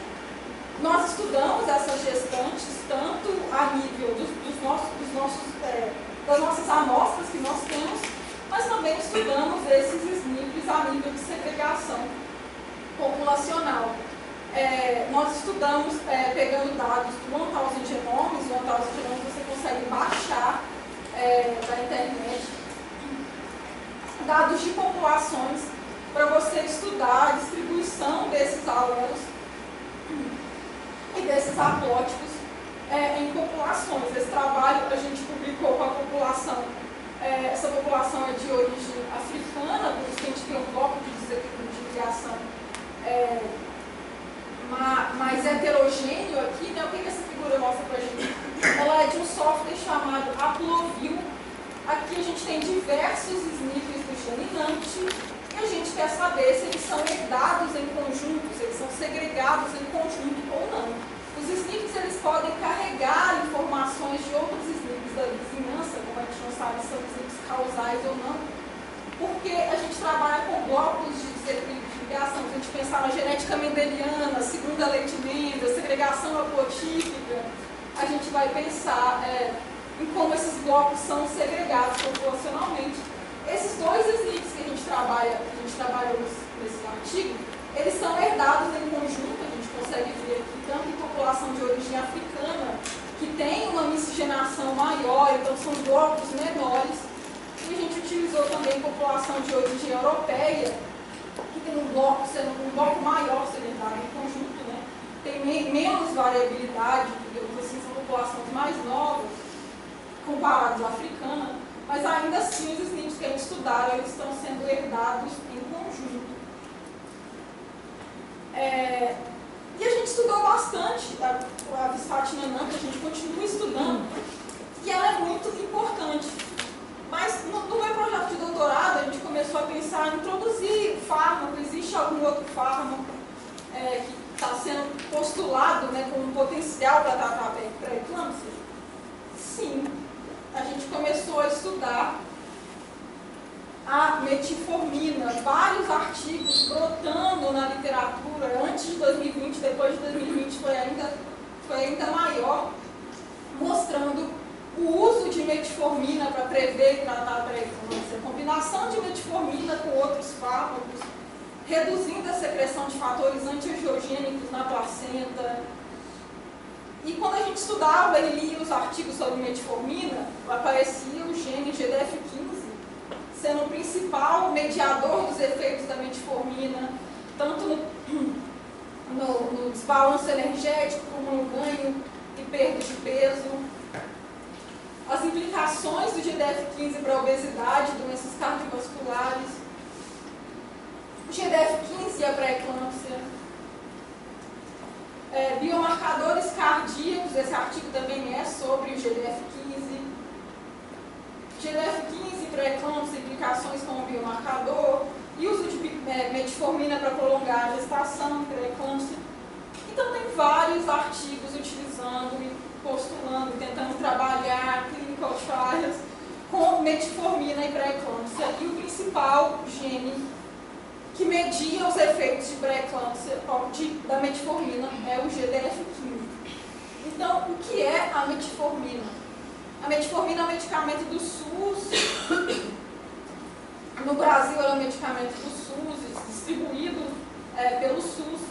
nós estudamos essas gestantes tanto a nível das nossas amostras que nós temos, mas também estudamos esses SNPs a nível de segregação populacional. Nós estudamos pegando dados do 1000 Genomes, o 1000 Genomes você consegue baixar da internet, dados de populações para você estudar a distribuição desses alelos e desses haplótipos em populações. Esse trabalho a gente publicou com a população, essa população é de origem africana, por isso que a gente tem um bloco de criação mais heterogêneo aqui, né? O que essa figura mostra para a gente? Ela é de um software chamado Haploview. Aqui a gente tem diversos SNPs do gene NAMT e a gente quer saber se eles são herdados em conjunto, se eles são segregados em conjunto ou não. Os SNPs eles podem carregar informações de outros SNPs da vizinhança, como a gente não sabe se são SNPs causais ou não, porque a gente trabalha com blocos de desequilíbrio de ligação. Se a gente pensar na genética mendeliana, segunda lei de Mendel, segregação haplotípica, a gente vai pensar em como esses blocos são segregados proporcionalmente. Esses dois SNPs que a gente trabalhou nesse artigo, eles são herdados em conjunto, a gente consegue ver aqui, tanto em população de origem africana, que tem uma miscigenação maior, então são blocos menores, e a gente utilizou também população de origem europeia, que tem um bloco maior sendo herdado em conjunto, né? Tem menos variabilidade, digamos assim, são populações mais novas, comparadas à africana, mas ainda assim os SNPs que a gente estudaram, eles estão sendo herdados em conjunto. E a gente estudou bastante a Visfatina NAMT, a gente continua estudando, e ela é muito importante. Mas no meu projeto de doutorado, a gente começou a pensar em introduzir fármaco. Existe algum outro fármaco que está sendo postulado, né, como um potencial para tratar a pré-eclâmpsia? Sim. A gente começou a estudar a metformina, vários artigos brotando na literatura antes de 2020, depois de 2020 foi ainda maior, mostrando o uso de metformina para prever e tratar a pré-eclâmpsia, a combinação de metformina com outros fármacos, reduzindo a secreção de fatores antiangiogênicos na placenta. E quando a gente estudava e lia os artigos sobre metformina, aparecia o gene GDF15 sendo o principal mediador dos efeitos da metformina, tanto no desbalanço energético como no ganho e perda de peso. As implicações do GDF15 para a obesidade, doenças cardiovasculares, o GDF15 e a pré-eclâmpsia. Biomarcadores cardíacos, esse artigo também é sobre o GDF15. GDF15, pré-eclâmpsia, implicações como biomarcador, e uso de metformina para prolongar a gestação, pré-eclâmpsia. Então tem vários artigos utilizando e postulando, tentando trabalhar clinical trials com metformina e pré-eclâmpsia, e o principal gene que media os efeitos de pré-eclâmpsia da metformina é o GDF15. Então, o que é a metformina? A metformina é um medicamento do SUS. No Brasil, ela é um medicamento do SUS, distribuído pelo SUS,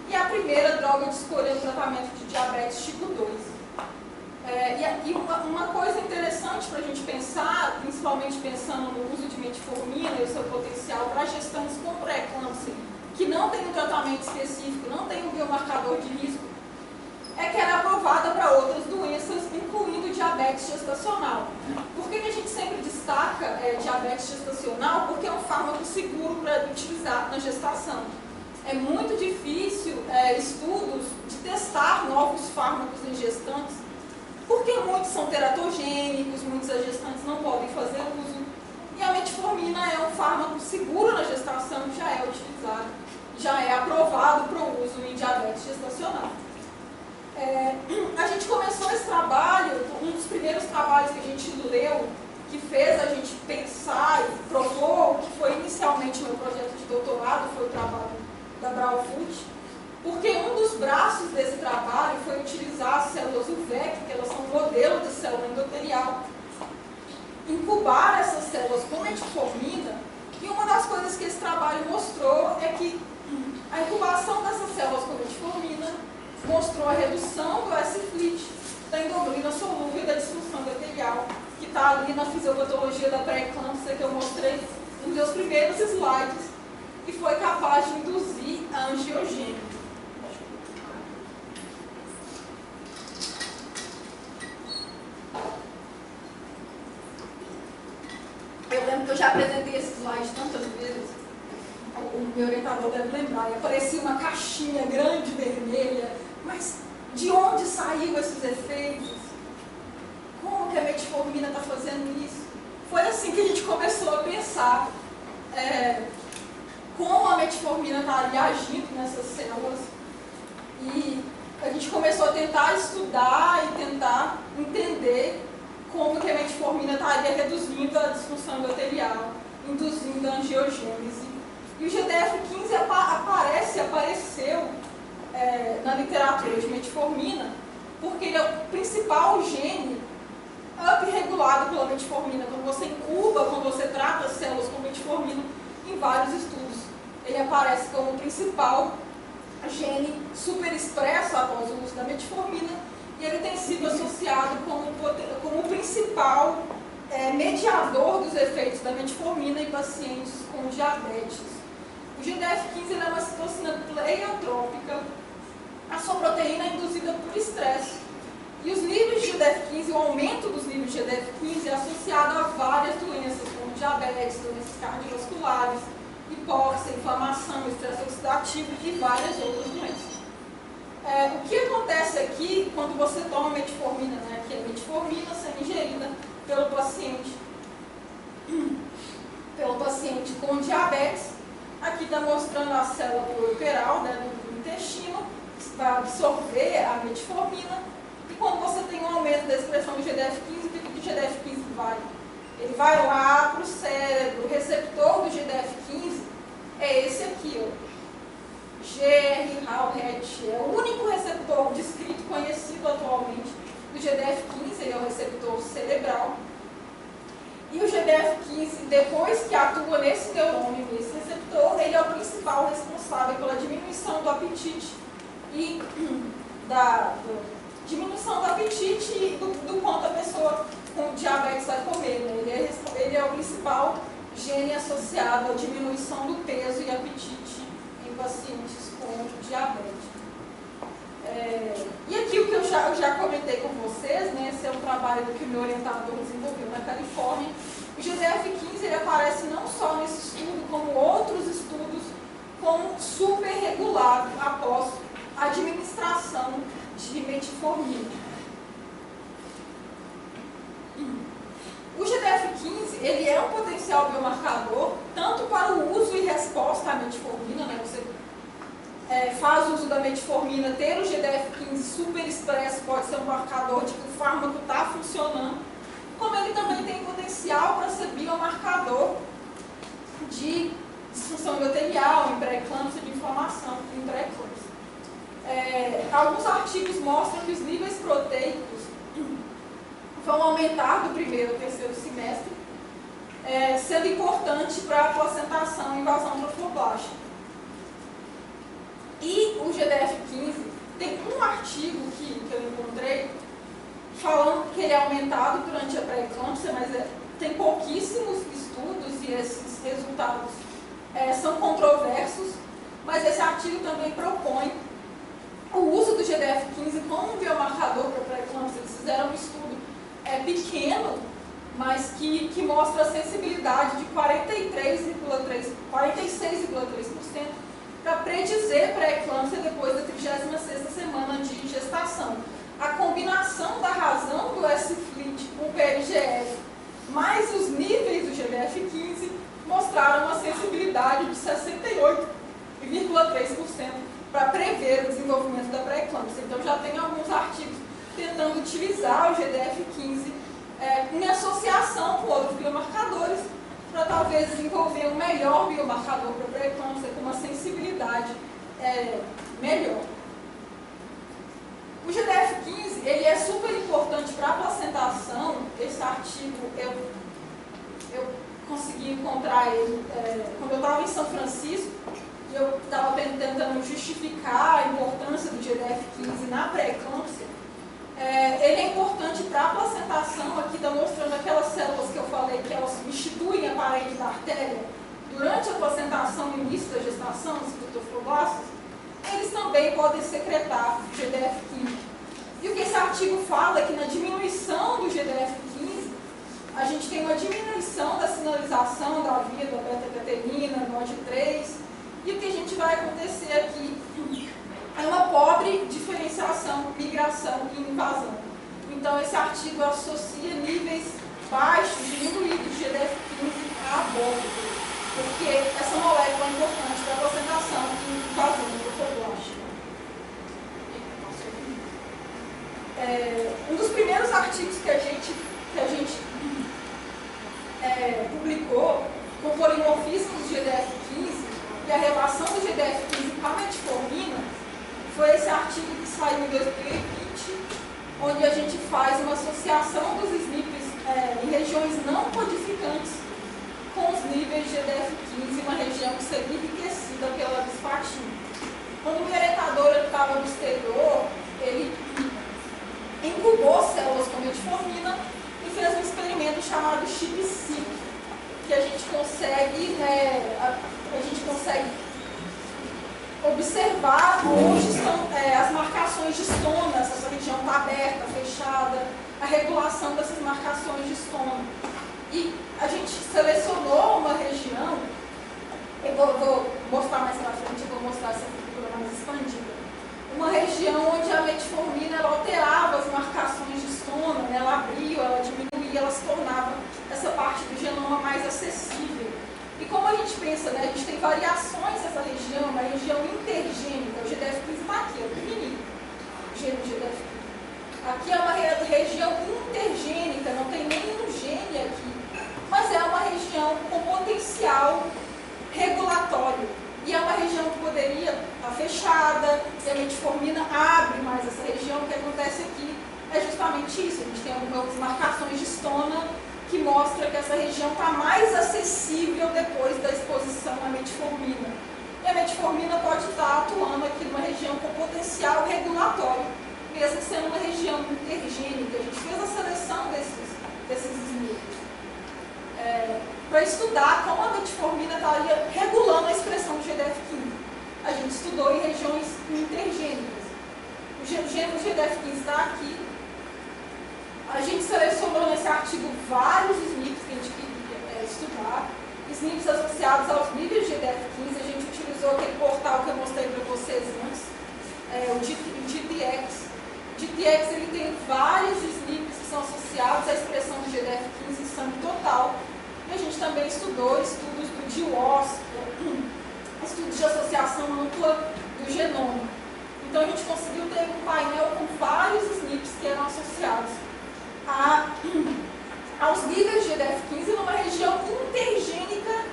e é a primeira droga de escolha no tratamento de diabetes tipo 2. E uma coisa interessante para a gente pensar, principalmente pensando no uso de metformina e o seu potencial para gestantes com pré-eclâmpsia, que não tem um tratamento específico, não tem um biomarcador de risco, é que ela é aprovada para outras doenças, incluindo diabetes gestacional. Por que a gente sempre destaca diabetes gestacional? Porque é um fármaco seguro para utilizar na gestação. É muito difícil estudos de testar novos fármacos em gestantes, porque muitos são teratogênicos, muitas gestantes não podem fazer uso. E a metformina é um fármaco seguro na gestação, já é utilizado, já é aprovado para o uso em diabetes gestacional. A gente começou esse trabalho, um dos primeiros trabalhos que a gente leu, que fez a gente pensar e propor, que foi inicialmente meu projeto de doutorado, foi o trabalho da Brown Foot, porque um dos braços desse trabalho foi utilizar as células UVEC, que elas são um modelo de célula endotelial, incubar essas células com metformina, e uma das coisas que esse trabalho mostrou é que a incubação dessas células com metformina mostrou a redução do S-FLIT, da endoglina solúvel e da disfunção endotelial, que está ali na fisiopatologia da pré-eclâmpsia que eu mostrei nos meus primeiros slides, e foi capaz de induzir a angiogênese. Eu lembro que eu já apresentei esse slide tantas vezes. o meu orientador deve lembrar, e aparecia uma caixinha grande, vermelha, mas de onde saíram esses efeitos? Como que a metformina está fazendo isso? Foi assim que a gente começou a pensar como a metformina estaria agindo nessas células. E a gente começou a tentar estudar e tentar entender como que a metformina estaria reduzindo a disfunção endotelial, induzindo a angiogênese. E o GDF15 apareceu na literatura de metformina porque ele é o principal gene upregulado pela metformina. Quando você incuba, quando você trata as células com metformina, em vários estudos, ele aparece como o principal gene superexpresso após o uso da metformina, e ele tem sido associado como o principal mediador dos efeitos da metformina em pacientes com diabetes. O GDF15 é uma citocina pleiotrópica. A sua proteína é induzida por estresse. E os níveis de GDF15, o aumento dos níveis de GDF15 é associado a várias doenças, como diabetes, doenças cardiovasculares, hipóxia, inflamação, estresse oxidativo e várias outras doenças. O que acontece aqui quando você toma metformina, né? Que é metformina sendo ingerida pelo paciente com diabetes. Aqui está mostrando a célula pleural, né, do intestino, que vai absorver a metformina. E quando você tem um aumento da expressão do GDF15, o que o GDF15 vai? Ele vai lá para o cérebro. O receptor do GDF15 é esse aqui, ó. GR-RALHET. É o único receptor descrito, conhecido atualmente do GDF15, ele é o receptor cerebral. E o GDF15, depois que atua nesse neurônio, nesse receptor, ele é o principal responsável pela diminuição do apetite e diminuição do apetite e do quanto a pessoa com diabetes vai comer, né? Ele é o principal gene associado à diminuição do peso e apetite em pacientes com diabetes. E aqui o que eu já comentei com vocês, né? Esse é um trabalho que o meu orientador desenvolveu na Califórnia. O GDF15 ele aparece não só nesse estudo, como outros estudos, como superregulado após a administração de metformina. O GDF15 ele é um potencial biomarcador tanto para o uso e resposta à metformina, né? Você faz uso da metformina, ter o GDF15 superexpresso pode ser um marcador de que o fármaco está funcionando, como ele também tem potencial para ser biomarcador de disfunção endotelial, em pré-eclâmpsia, de inflamação em pré-eclâmpsia. Alguns artigos mostram que os níveis proteicos vão aumentar do primeiro ao terceiro semestre, sendo importante para a placentação e invasão trofoblástica. E o GDF15, tem um artigo que eu encontrei falando que ele é aumentado durante a pré-eclâmpsia, mas tem pouquíssimos estudos e esses resultados são controversos, mas esse artigo também propõe o uso do GDF15 como um biomarcador para a pré-eclâmpsia. Eles fizeram um estudo pequeno, mas que mostra a sensibilidade de 46,3% para predizer pré-eclâmpsia depois da 36ª semana de gestação. A combinação da razão do S-FLIT com o PLGF mais os níveis do GDF15 mostraram uma sensibilidade de 68,3% para prever o desenvolvimento da pré-eclâmpsia. Então já tem alguns artigos tentando utilizar o GDF15 em associação com outros biomarcadores para talvez desenvolver um melhor biomarcador para a pré-eclâmpsia com uma sensibilidade melhor. O GDF15 ele é super importante para a placentação. Esse artigo eu consegui encontrar ele quando eu estava em São Francisco, e eu estava tentando justificar a importância do GDF15 na pré-eclâmpsia. Ele é importante para a placentação. Aqui está mostrando aquelas células que eu falei que elas substituem a parede da artéria durante a placentação no início da gestação, os citotrofoblastos. Eles também podem secretar GDF15. E o que esse artigo fala é que na diminuição do GDF15, a gente tem uma diminuição da sinalização da via da beta-catenina, NOD3, E o que a gente vai acontecer aqui é uma pobre diferenciação, migração e invasão. Então, esse artigo associa níveis baixos, diminuídos de GDF-15 a aborto, porque essa molécula é importante para a aposentação e invasão do trofoblástica. Um dos primeiros artigos que a gente publicou com o polimorfismo do GDF-15 e a relação do GDF-15 com a metformina foi esse artigo que saiu em 2020, onde a gente faz uma associação dos SNPs em regiões não codificantes com os níveis de GDF-15 em uma região que seria enriquecida pela bisfatina. Quando o orientador estava no exterior, ele incubou células com metformina e fez um experimento chamado ChIP-seq, que a gente consegue observar onde estão as marcações de estômago, se essa região está aberta, fechada, a regulação dessas marcações de estômago. E a gente selecionou uma região, eu vou mostrar mais para frente, eu vou mostrar essa figura mais expandida. Uma região onde a metformina ela alterava as marcações de estômago, né? Ela abria, ela diminuía, ela se tornava essa parte do genoma mais acessível. E como a gente pensa, né, a gente tem variações nessa região, uma região intergênica, o GDF-15 está aqui, é pequenininho, o gene do GDF-15. Aqui é uma região intergênica, não tem nenhum gene aqui, mas é uma região com potencial regulatório. E é uma região que poderia estar fechada, e a metformina abre mais essa região. O que acontece aqui é justamente isso, a gente tem algumas marcações de estômago que mostra que essa região está mais acessível depois da exposição à metformina. E a metformina pode estar atuando aqui numa região com potencial regulatório, mesmo sendo uma região intergênica. A gente fez a seleção desses SNPs para estudar como a metformina estaria regulando a expressão do GDF-15. A gente estudou em regiões intergênicas. O gene do GDF-15 está aqui. A gente selecionou nesse artigo vários SNPs que a gente queria estudar, SNPs associados aos níveis de GDF-15. A gente utilizou aquele portal que eu mostrei para vocês antes, o GTX. O GTX ele tem vários SNPs que são associados à expressão do GDF-15 em sangue total. E a gente também estudou estudos do GWAS, estudos de associação ampla do genoma. Então a gente conseguiu ter um painel com vários SNPs que eram associados aos níveis de GDF-15 numa região intergênica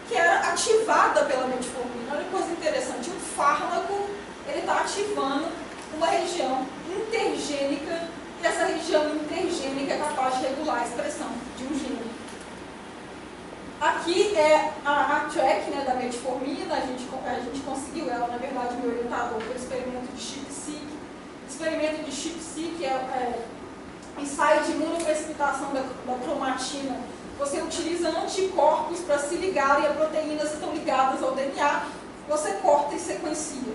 que era ativada pela metformina. Olha que coisa interessante, um fármaco ele está ativando uma região intergênica e essa região intergênica é capaz de regular a expressão de um gene. Aqui é a track, né, da metformina, a gente conseguiu ela, na verdade, meu orientador foi o experimento de ChIP-seq. O experimento de ChIP-seq é ensaio de imunoprecipitação da cromatina. Você utiliza anticorpos para se ligarem a proteínas que estão ligadas ao DNA, você corta e sequencia.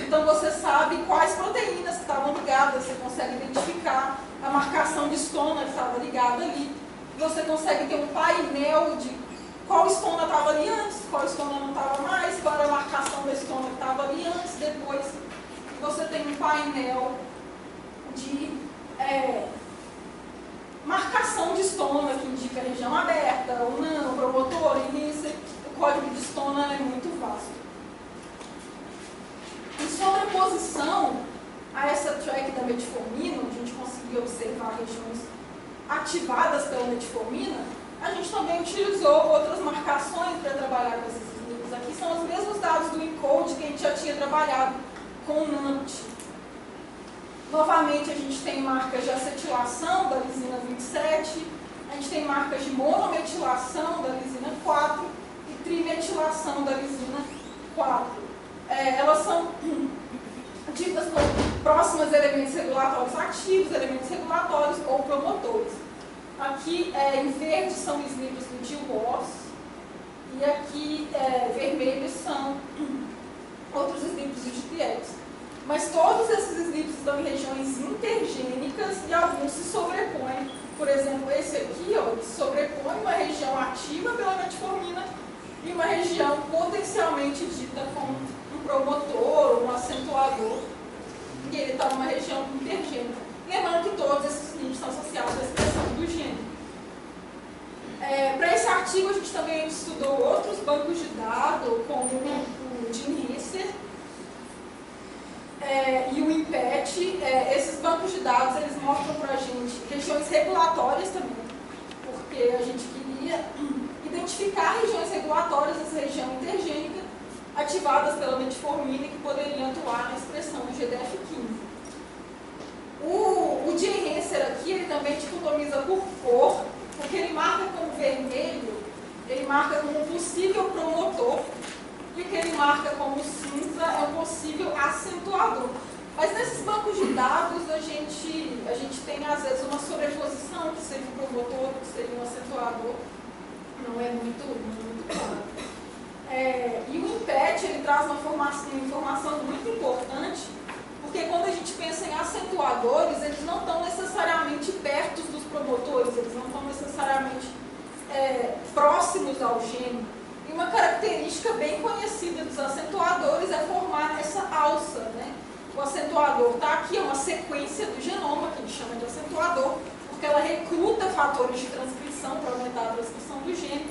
Então você sabe quais proteínas que estavam ligadas, você consegue identificar a marcação de estona que estava ligada ali, você consegue ter um painel de qual estona estava ali antes, qual estona não estava mais, qual era a marcação da estona que estava ali antes, depois. Você tem um painel de marcação de estona, que indica a região aberta ou não, promotor, início. O código de estona é muito vasto. Em sobreposição a essa track da metformina, onde a gente conseguiu observar regiões ativadas pela metformina, a gente também utilizou outras marcações para trabalhar com esses SNPs. Aqui são os mesmos dados do ENCODE que a gente já tinha trabalhado com o NAMT. Novamente, a gente tem marcas de acetilação da lisina 27, a gente tem marcas de monometilação da lisina 4 e trimetilação da lisina 4. Elas são ditas como próximas a elementos regulatórios ativos, elementos regulatórios ou promotores. Aqui em verde são os SNPs do GWAS e aqui vermelhos são outros SNPs do GTX. Mas todos esses SNPs estão em regiões intergênicas e alguns se sobrepõem. Por exemplo, esse aqui, ó, ele sobrepõe uma região ativa pela metformina e uma região potencialmente dita como um promotor, um acentuador, e ele está numa região intergênica. Lembrando que todos esses níveis são associados à expressão do gênero. Para esse artigo, a gente também estudou outros bancos de dados, como o de Henser e o INPET. Esses bancos de dados, eles mostram para a gente regiões regulatórias também, porque a gente queria identificar regiões regulatórias dessa região intergênica ativadas pela metformina e que poderiam atuar na expressão do GDF15. O de Henser aqui, ele também dicotomiza por cor, porque ele marca como vermelho, ele marca como um possível promotor, e o que ele marca como cinza é um possível acentuador. Mas nesses bancos de dados, a gente tem, às vezes, uma sobreposição, que seria um promotor, que seria um acentuador. Não é muito claro. E o INPET, ele traz uma informação muito importante, porque quando a gente pensa em acentuadores, eles não estão necessariamente perto dos promotores, eles não estão necessariamente próximos ao gene. E uma característica bem conhecida dos acentuadores é formar essa alça, né? O acentuador está aqui, é uma sequência do genoma, que a gente chama de acentuador, porque ela recruta fatores de transcrição para aumentar a transcrição do gene.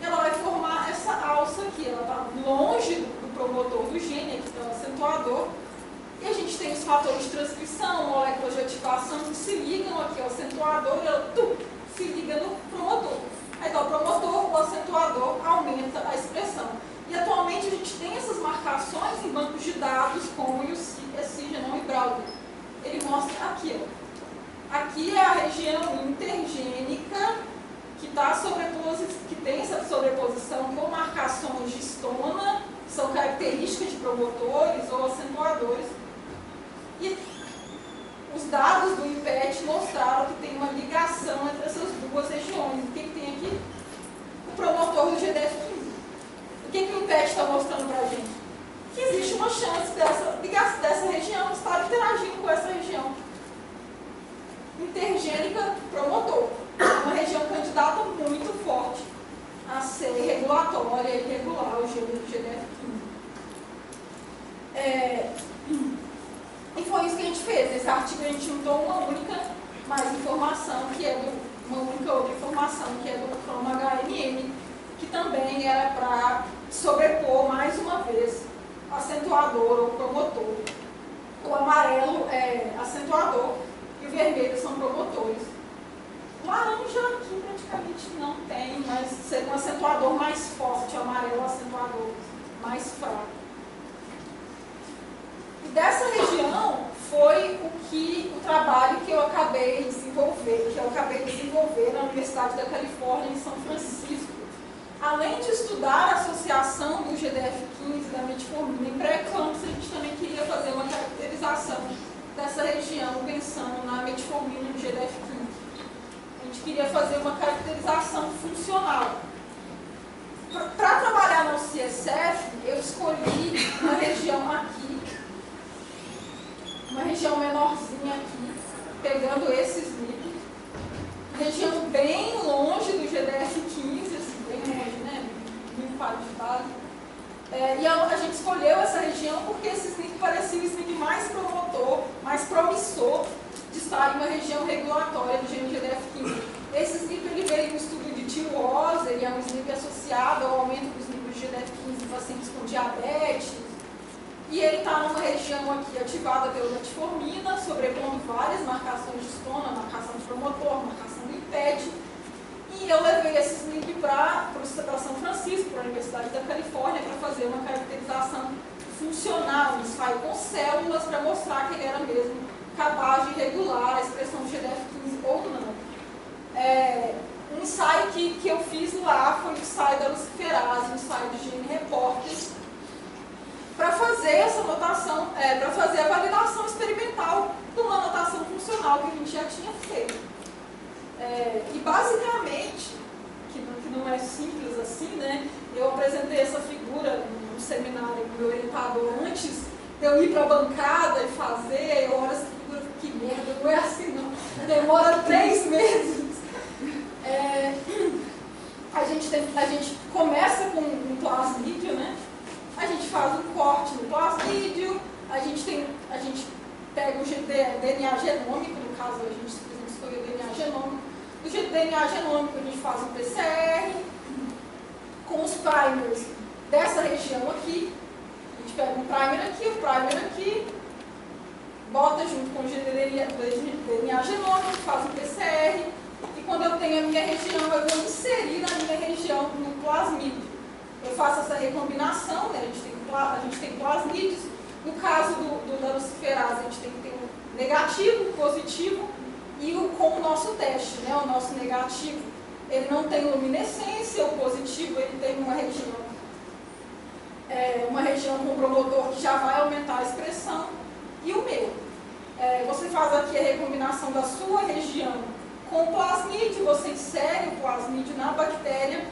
E ela vai formar essa alça aqui, ela está longe do promotor do gene, aqui é o acentuador. E a gente tem os fatores de transcrição, moléculas de ativação que se ligam aqui ao acentuador e ela se liga no promotor. Aí então, o promotor, o acentuador, aumenta a expressão. E atualmente a gente tem essas marcações em bancos de dados, como o SI, Genome Browser. Ele mostra aqui, ó. Aqui é a região intergênica que tem essa sobreposição com marcações de histona, que são características de promotores ou acentuadores. E os dados do INPET mostraram que tem uma ligação entre essas duas regiões. O que tem aqui? O promotor do GDF15. O que o INPET está mostrando para a gente? Que existe uma chance dessa região estar interagindo com essa região intergênica promotor. Uma região candidata muito forte a ser regulatória e regular o gene do GDF15. E foi isso que a gente fez. Nesse artigo a gente juntou uma única informação, que é uma única outra informação, que é do cromo HNM, que também era para sobrepor mais uma vez acentuador ou promotor. O amarelo é acentuador e o vermelho são promotores. O laranja aqui praticamente não tem, mas seria um acentuador mais forte, o amarelo é um acentuador mais fraco. E dessa região foi o trabalho que eu acabei de desenvolver na Universidade da Califórnia, em São Francisco. Além de estudar a associação do GDF15 e da metformina em pré-eclâmpsia, a gente também queria fazer uma caracterização dessa região, pensando na metformina e no GDF15. A gente queria fazer uma caracterização funcional. Para trabalhar no CSF, eu escolhi uma região aqui, uma região menorzinha aqui, pegando esses níveis, região bem longe do GDF15, assim, bem longe, né? Muito para de base. E a gente escolheu essa região porque esse SNP parecia o SNP mais promotor, mais promissor de estar em uma região regulatória do gene GDF15. Esse SNP ele veio no estudo de tirose, ele é um SNP associado ao aumento dos níveis de GDF15 em pacientes com diabetes. E ele está numa região aqui ativada pela metformina, sobrepondo várias marcações de histona, marcação de promotor, marcação do INPET. E eu levei esse SNP para São Francisco, para a Universidade da Califórnia, para fazer uma caracterização funcional, um ensaio com células, para mostrar que ele era mesmo capaz de regular a expressão de GDF15 ou não. Um ensaio que eu fiz lá foi o ensaio da luciferase, um ensaio de gene reporter, para fazer essa notação, para fazer a validação experimental de uma notação funcional que a gente já tinha feito. E basicamente, que não é simples assim, né? Eu apresentei essa figura no seminário com o meu orientador antes de eu ir para a bancada e fazer, eu olho essa figura e que merda, não é assim não, demora 3 meses. A gente começa com um DNA genômico, no caso a gente escolheu DNA genômico. Do jeito DNA genômico a gente faz um PCR com os primers dessa região aqui. A gente pega um primer aqui, bota junto com o DNA genômico, faz um PCR, e quando eu tenho a minha região, eu vou inserir na minha região no plasmídio. Eu faço essa recombinação, né? A gente tem plasmídios. No caso da luciferase, a gente tem que ter um negativo, um positivo, e com o nosso teste, né? O nosso negativo, ele não tem luminescência, o positivo ele tem uma região com promotor que já vai aumentar a expressão, e o meu. Você faz aqui a recombinação da sua região com o plasmídio, você insere o plasmídio na bactéria,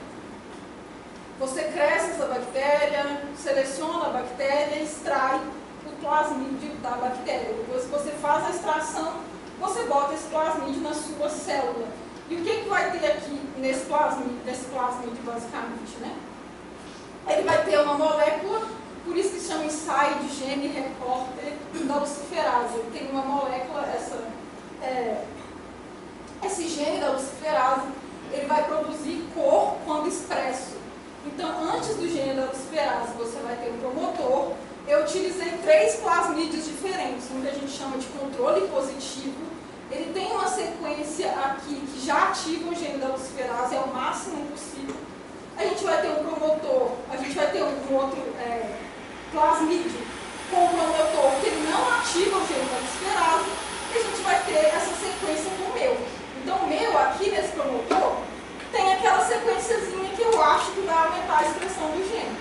você cresce essa bactéria, seleciona a bactéria, extrai o plasmídio da bactéria. Depois que você faz a extração, você bota esse plasmídio na sua célula. E o que vai ter aqui nesse plasmídio basicamente, né? Ele vai ter uma molécula, por isso que se chama ensaio de gene reporter da luciferase. Ele tem uma molécula, esse gene da luciferase, ele vai produzir cor quando expresso. Então, antes do gene da luciferase, você vai ter um promotor. Eu utilizei 3 plasmídios diferentes, um que a gente chama de controle positivo. Ele tem uma sequência aqui que já ativa o gene da luciferase, é o máximo possível. A gente vai ter um promotor, a gente vai ter um outro plasmídio com um promotor que ele não ativa o gene da luciferase, e a gente vai ter essa sequência com o meu. Então, o meu aqui nesse promotor tem aquela sequenciazinha que eu acho que vai aumentar a expressão do gene.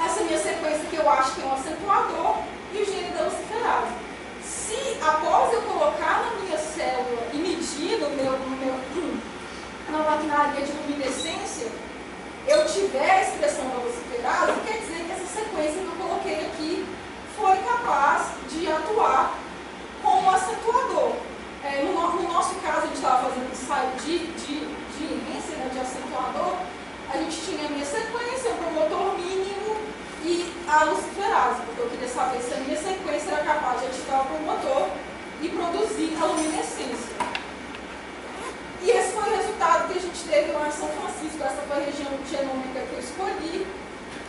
Essa minha sequência que eu acho que é um acentuador e o gene da luciferase. Se após eu colocar na minha célula e medir na maquinaria de luminescência, eu tiver a expressão da luciferase, quer dizer que essa sequência que eu coloquei aqui foi capaz de atuar como acentuador. No nosso caso, a gente estava fazendo ensaio de inércia, né, de acentuador. A gente tinha a minha sequência, o promotor mínimo e a luciferase, porque eu queria saber se a minha sequência era capaz de ativar o promotor e produzir a luminescência. E esse foi o resultado que a gente teve lá em São Francisco. Essa foi a região genômica que eu escolhi.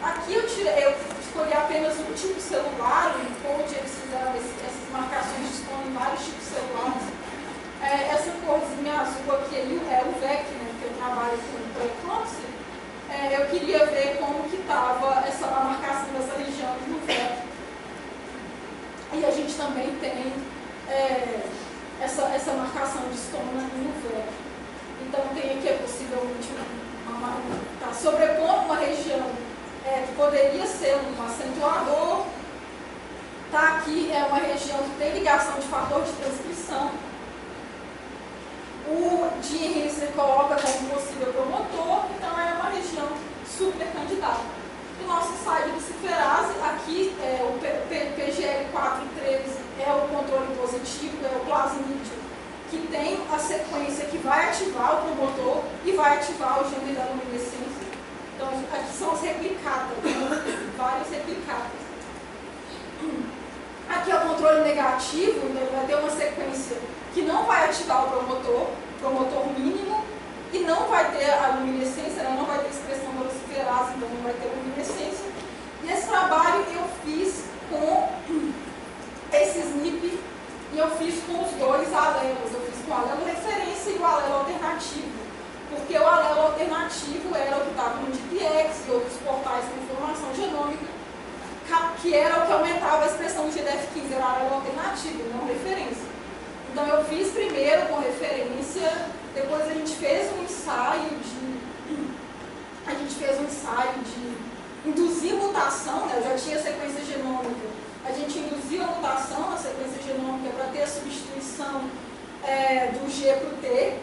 Aqui eu escolhi apenas um tipo celular, o encode, eles fizeram essas marcações disponíveis em vários tipos celulares. Essa corzinha azul aqui é o VEC, né, que eu trabalho com pré-eclâmpsia. Eu queria ver como que estava a marcação dessa região no VEC. E a gente também tem essa marcação de estômago no VEC. Então tem aqui possivelmente tá sobrepondo uma região que poderia ser um acentuador. Tá aqui uma região que tem ligação de fator de transcrição. O Gene você coloca como possível promotor, então é uma região super candidata. O nosso ensaio de luciferase, aqui o PGL413 é o controle positivo, é o plasmídio, que tem a sequência que vai ativar o promotor e vai ativar o gene da luminescência. Então aqui são as replicadas, várias replicadas. Aqui é o controle negativo, então vai ter uma sequência que não vai ativar o promotor mínimo, e não vai ter a luminescência, né? Não vai ter expressão da luciferase, então não vai ter luminescência. E esse trabalho eu fiz com esse SNP, e eu fiz com os 2 alelos. Eu fiz com o alelo referência e o alelo alternativo, porque o alelo alternativo era o que estava no GPX e outros portais com informação genômica, que era o que aumentava a expressão do GDF15, era o alelo alternativo, não referência. Então eu fiz primeiro com referência, depois a gente fez um ensaio de induzir mutação, né? Eu já tinha sequência genômica, a gente induziu a mutação na sequência genômica para ter a substituição do G para o T,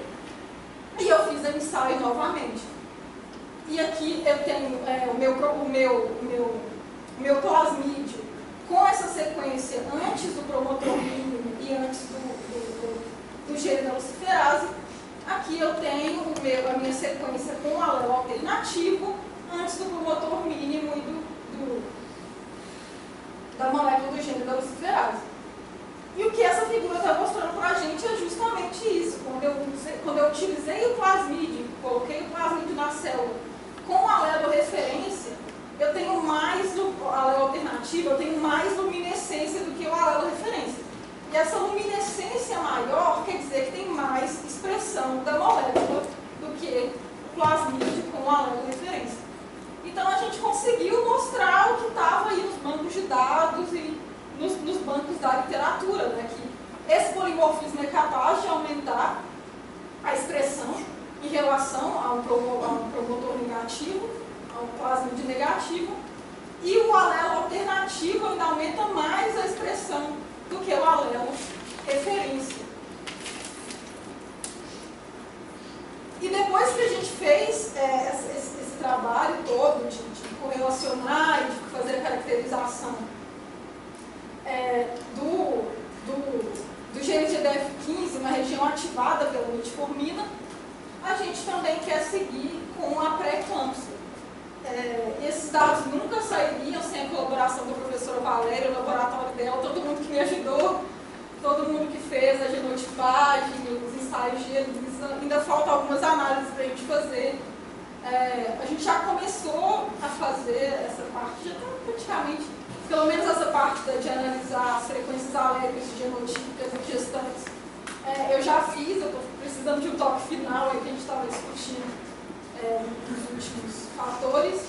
e eu fiz o ensaio novamente. E aqui eu tenho o meu plasmídio com essa sequência antes do promotor mínimo e antes do gene da luciferase. Aqui eu tenho a minha sequência com o alelo alternativo antes do promotor mínimo e da molécula do gene da luciferase. que essa figura está mostrando para a gente é justamente isso. Quando eu utilizei o plasmídio, coloquei o plasmídio na célula com o alelo referência, eu tenho mais alelo alternativo, eu tenho mais luminescência do que o alelo referência. E essa luminescência maior quer dizer que tem mais expressão da molécula do que o plasmídio com o alelo referência. Então a gente conseguiu mostrar o que estava aí nos bancos de dados e nos bancos da literatura, né, que esse polimorfismo é capaz de aumentar a expressão em relação ao promotor negativo, ao plasmídio negativo, e o alelo alternativo ainda aumenta mais a expressão do que o alelo referência. E depois que a gente fez esse trabalho todo de correlacionar e de fazer a caracterização do gene GDF15, uma região ativada pela metformina, a gente também quer seguir com a pré-eclâmpsia. Esses dados nunca sairiam sem a colaboração da professora Valéria, o laboratório dela, todo mundo que me ajudou, todo mundo que fez a genotipagem, os ensaios de ELISA. Ainda faltam algumas análises para a gente fazer. A gente já começou a fazer essa parte, já está praticamente, pelo menos essa parte de analisar as frequências alérgicas genotípicas e gestantes. Eu já fiz, eu estou precisando de um toque final aí que a gente estava discutindo nos últimos fatores.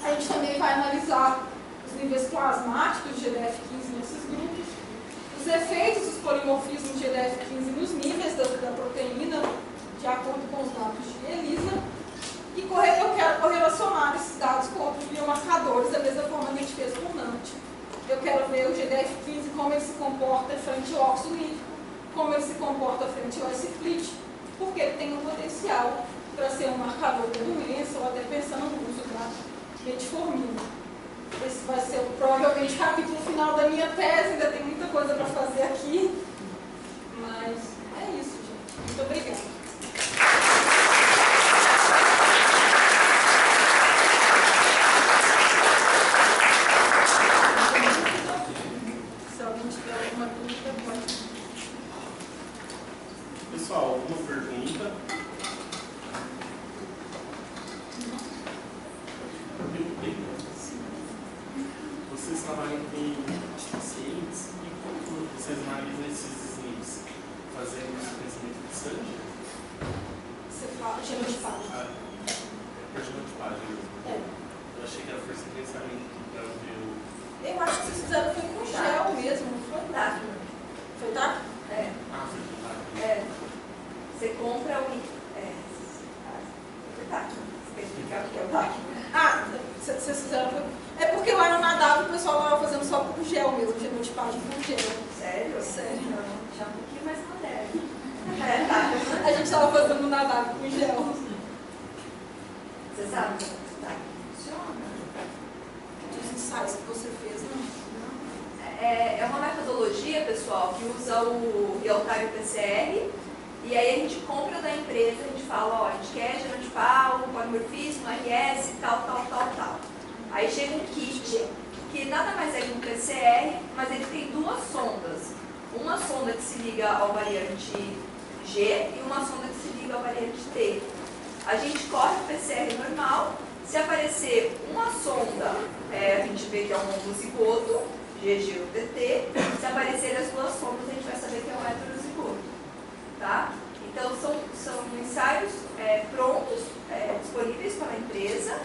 A gente também vai analisar os níveis plasmáticos de GDF15 nesses grupos, os efeitos dos polimorfismos de GDF15 nos níveis da proteína, de acordo com os dados de ELISA, e eu quero correlacionar esses dados com outros biomarcadores, da mesma forma que a gente fez com o NANT. Eu quero ver o GDF15, como ele se comporta frente ao óxido nítrico, como ele se comporta frente ao S-FLIT, porque ele tem um potencial para ser um marcador da doença, ou até pensando no uso da metformina. Esse vai ser provavelmente o capítulo final da minha tese, ainda tem muita coisa para fazer aqui, mas é isso, gente. Muito obrigada. Se alguém tiver alguma dúvida, pode. Pessoal, alguma pergunta? Vocês trabalham com pacientes e como vocês analisam esses SNPs? Fazendo sequenciamento de sangue? Você fala genotipagem. Por genotipagem mesmo. Eu achei que era por sequenciamento para ver o... Eu acho que vocês fizeram foi com gel mesmo, não foi? Tá. Foi tá? Ah, foi com Você compra o... Tá. Você quer explicar o que é o TAC? Vocês fizeram foi... É porque lá no Nadab o pessoal estava fazendo só com gel mesmo, genotipagem com gel. Sério? Sério. Não, já um pouquinho mais moderno. Tá. A gente estava fazendo no Nadab com gel. Você sabe como o TAC funciona? Os ensaios que você fez, não? É uma metodologia, pessoal, que usa o real-time PCR, e aí a gente compra da empresa, a gente fala, ó, a gente quer genotipar o polimorfismo, RS, tal. Aí chega um kit, que nada mais é que um PCR, mas ele tem duas sondas. Uma sonda que se liga ao variante G e uma sonda que se liga ao variante T. A gente corre o PCR normal, se aparecer uma sonda, a gente vê que é um homozigoto, GG ou TT, se aparecerem as duas sondas, a gente vai saber que é um heterozigoto. Tá? Então, são ensaios prontos, disponíveis para a empresa,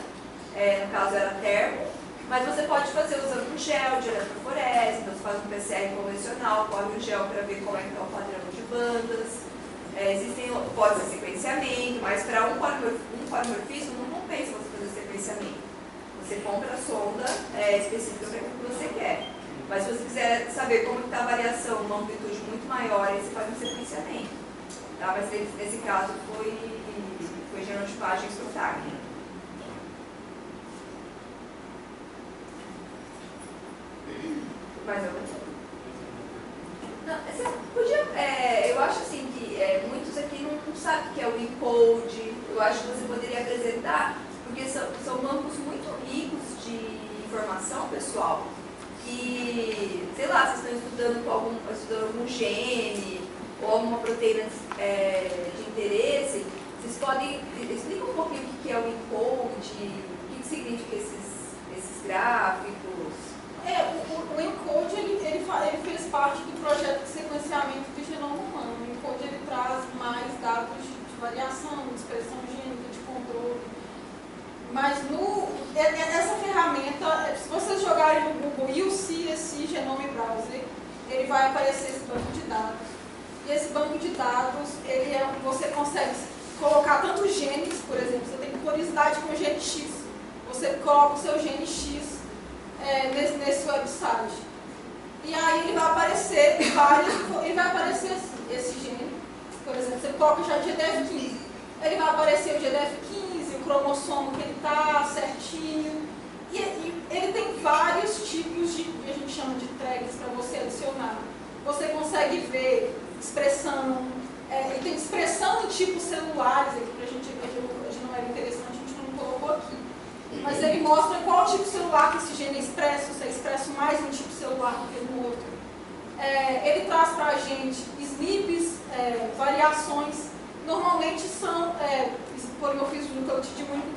no caso era termo, mas você pode fazer usando um gel de eletroforese, então você faz um PCR convencional, corre um gel para ver como é que está o padrão de bandas, pode ser sequenciamento, mas para um polimorfismo não compensa você fazer sequenciamento. Você compra a sonda específica para o que você quer. Mas se você quiser saber como está a variação, uma amplitude muito maior, aí você faz um sequenciamento. Tá? Mas nesse caso foi genotipagem espontânea. Mais ou menos. Não, você podia, eu acho assim que muitos aqui não sabem o que é o encode. Eu acho que você poderia apresentar, porque são bancos muito ricos de informação, pessoal. E se, sei lá, vocês estão estudando algum gene ou alguma proteína de interesse, vocês podem explicar um pouquinho o que é o ENCODE, o que significa esses gráficos? O ENCODE ele fez parte do projeto de sequenciamento do genoma humano. O ENCODE ele traz mais dados de variação, de expressão gênica, de controle. Mas essa ferramenta, se vocês jogarem no Google UCSC Genome Browser, ele vai aparecer esse banco de dados. E esse banco de dados, você consegue colocar tantos genes, por exemplo, você tem curiosidade com o gene X, você coloca o seu gene X nesse website. E aí ele vai aparecer assim, esse gene, por exemplo, você coloca já GDF15, ele vai aparecer o GDF15, o cromossomo que ele está certinho, e ele tem vários tipos a gente chama de tags para você adicionar. Você consegue ver expressão, ele tem expressão em tipos celulares, aqui para a gente ver que não era interessante, a gente não colocou aqui. Mas ele mostra qual tipo celular que esse gene é expresso, se é expresso mais um tipo celular do que no outro. Ele traz para a gente SNPs, variações, normalmente são polimorfismos nucleotídeo único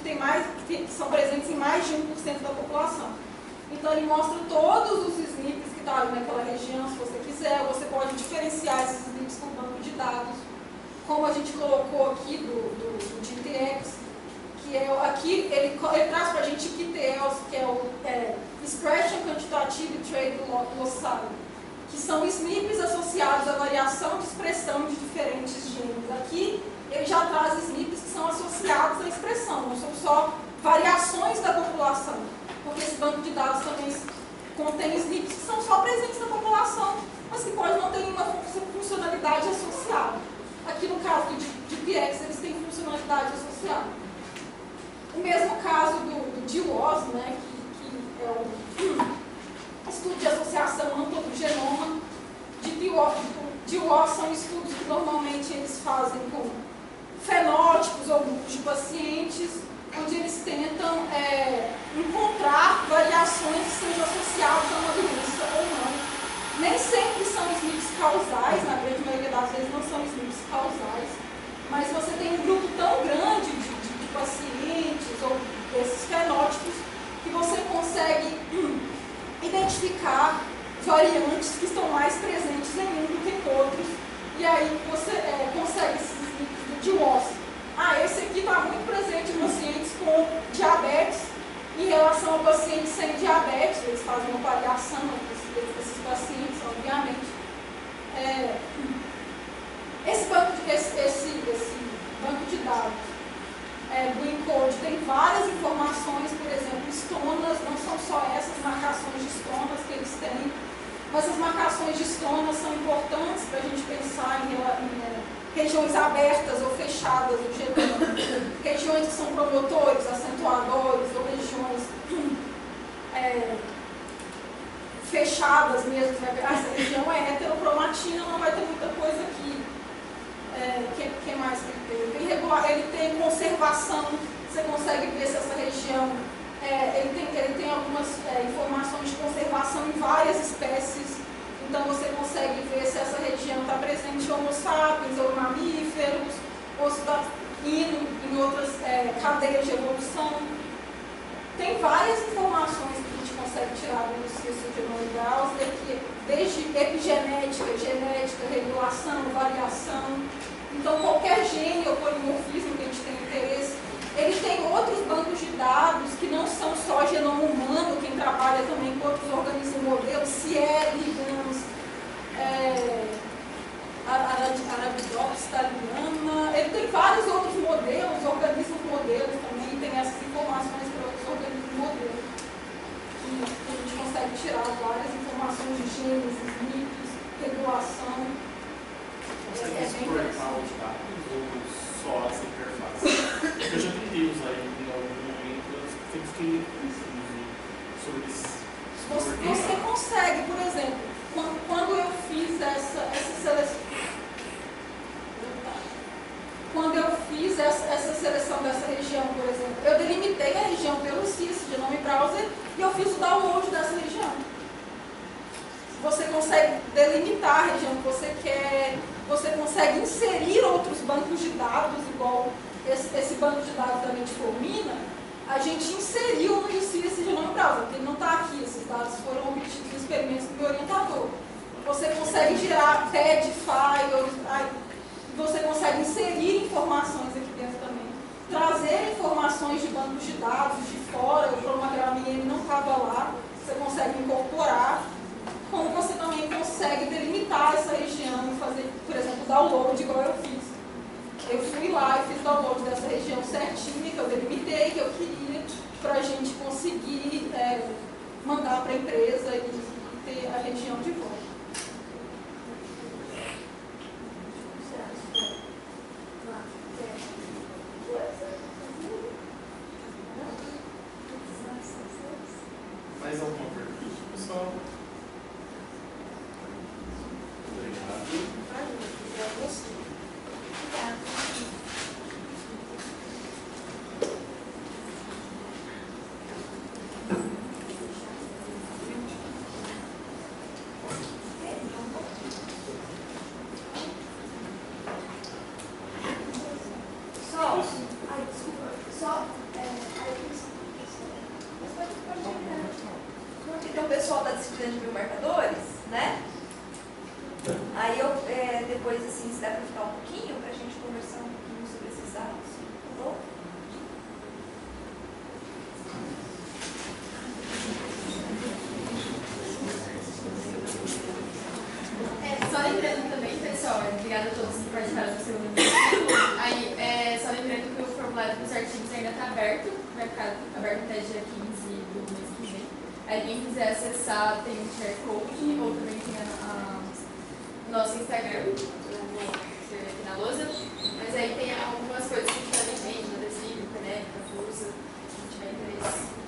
que são presentes em mais de 1% da população. Então ele mostra todos os SNPs que estão ali naquela região, se você quiser, você pode diferenciar esses SNPs com o banco de dados, como a gente colocou aqui do GTX, que aqui ele traz para a gente QTLs, que é o Expression Quantitative Trade Loci, que são SNPs associados à variação de expressão de diferentes genes. Aqui ele já traz SNPs que são associados à expressão, não são só variações da população, porque esse banco de dados também contém SNPs que são só presentes na população, mas que pode não ter nenhuma funcionalidade associada. Aqui no caso do GPX, eles têm funcionalidade associada. O mesmo caso do GWAS, né, que é o estudo de associação ampla do genoma. GWAS são estudos que normalmente eles fazem com fenótipos ou grupos de pacientes, onde eles tentam encontrar variações que sejam associadas a uma doença ou não. Nem sempre são SNPs causais, na grande maioria das vezes não são SNPs causais, mas você tem um grupo tão grande de pacientes ou desses fenótipos que você consegue identificar variantes que estão mais presentes em um do que em outros, e aí você consegue esses SNPs de GWAS. Esse aqui está muito presente em pacientes com diabetes em relação a pacientes sem diabetes, eles fazem uma variação desses pacientes, obviamente. Esse banco de dados do ENCODE tem várias informações, por exemplo, estonas, não são só essas marcações de estonas que eles têm, mas as marcações de estonas são importantes para a gente pensar em regiões abertas ou fechadas do genoma, regiões que são promotores, acentuadores, ou regiões fechadas mesmo. Essa região é heterocromatina, não vai ter muita coisa aqui. Que mais que ele tem? Ele tem conservação, você consegue ver se essa região, ele tem algumas informações de conservação em várias espécies, então você consegue ver se essa região está presente em Homo sapiens ou mamíferos, ou se está indo em outras cadeias de evolução. Tem várias informações que a gente consegue tirar do Genome Browser, desde epigenética, genética, regulação, variação. Então, qualquer gene ou polimorfismo que a gente tem interesse, ele tem outros bancos de dados que não são só genoma humano, quem trabalha também com outros organismos modelos, CIEL, ligans, Arabidopsis thaliana, ele tem vários outros modelos, organismos modelos também, tem essas informações para outros organismos modelos. E a gente consegue tirar várias informações de genes, SNPs, regulação. Consegue exportar os dados ou só essa interface? Eu já tentei usar ele em algum momento, eu sempre fiquei sobre isso. Você consegue, por exemplo, quando eu fiz essa seleção. Quando eu fiz essa seleção dessa região, por exemplo, eu delimitei a região pelo CIS, Genome Browser, e eu fiz o download dessa região. consegue delimitar a região que você quer, você consegue inserir outros bancos de dados, igual esse banco de dados da Metformina, a gente inseriu no UC esse genoma browser, porque ele não está aqui, esses dados foram obtidos nos experimentos do meu orientador. Você consegue gerar TED files, você consegue inserir informações aqui dentro também, trazer informações de bancos de dados de fora, o cronograma IM não estava lá, você consegue incorporar, como você também consegue delimitar essa região e fazer, por exemplo, download, igual eu fiz. Eu fui lá e fiz download dessa região certinha, que eu delimitei, que eu queria, para a gente conseguir mandar para a empresa e ter a região de volta. Mais alguma pergunta, pessoal? Então o pessoal está discutindo de biomarcadores, né? Aí eu, depois, assim, se der para ficar um pouquinho, para a gente conversar um pouquinho sobre esses dados, tá bom? Só lembrando também, pessoal, obrigada a todos que participaram do segundo vídeo. Aí, só lembrando que o formulário dos artigos ainda está aberto, vai ficar aberto até dia 15 do mês que vem. Aí quem quiser acessar tem um QR Code, ou também tem o nosso Instagram, aqui na lousa. Mas aí tem algumas coisas que a gente está vendendo, adesivo, caneca, força, se tiver interesse.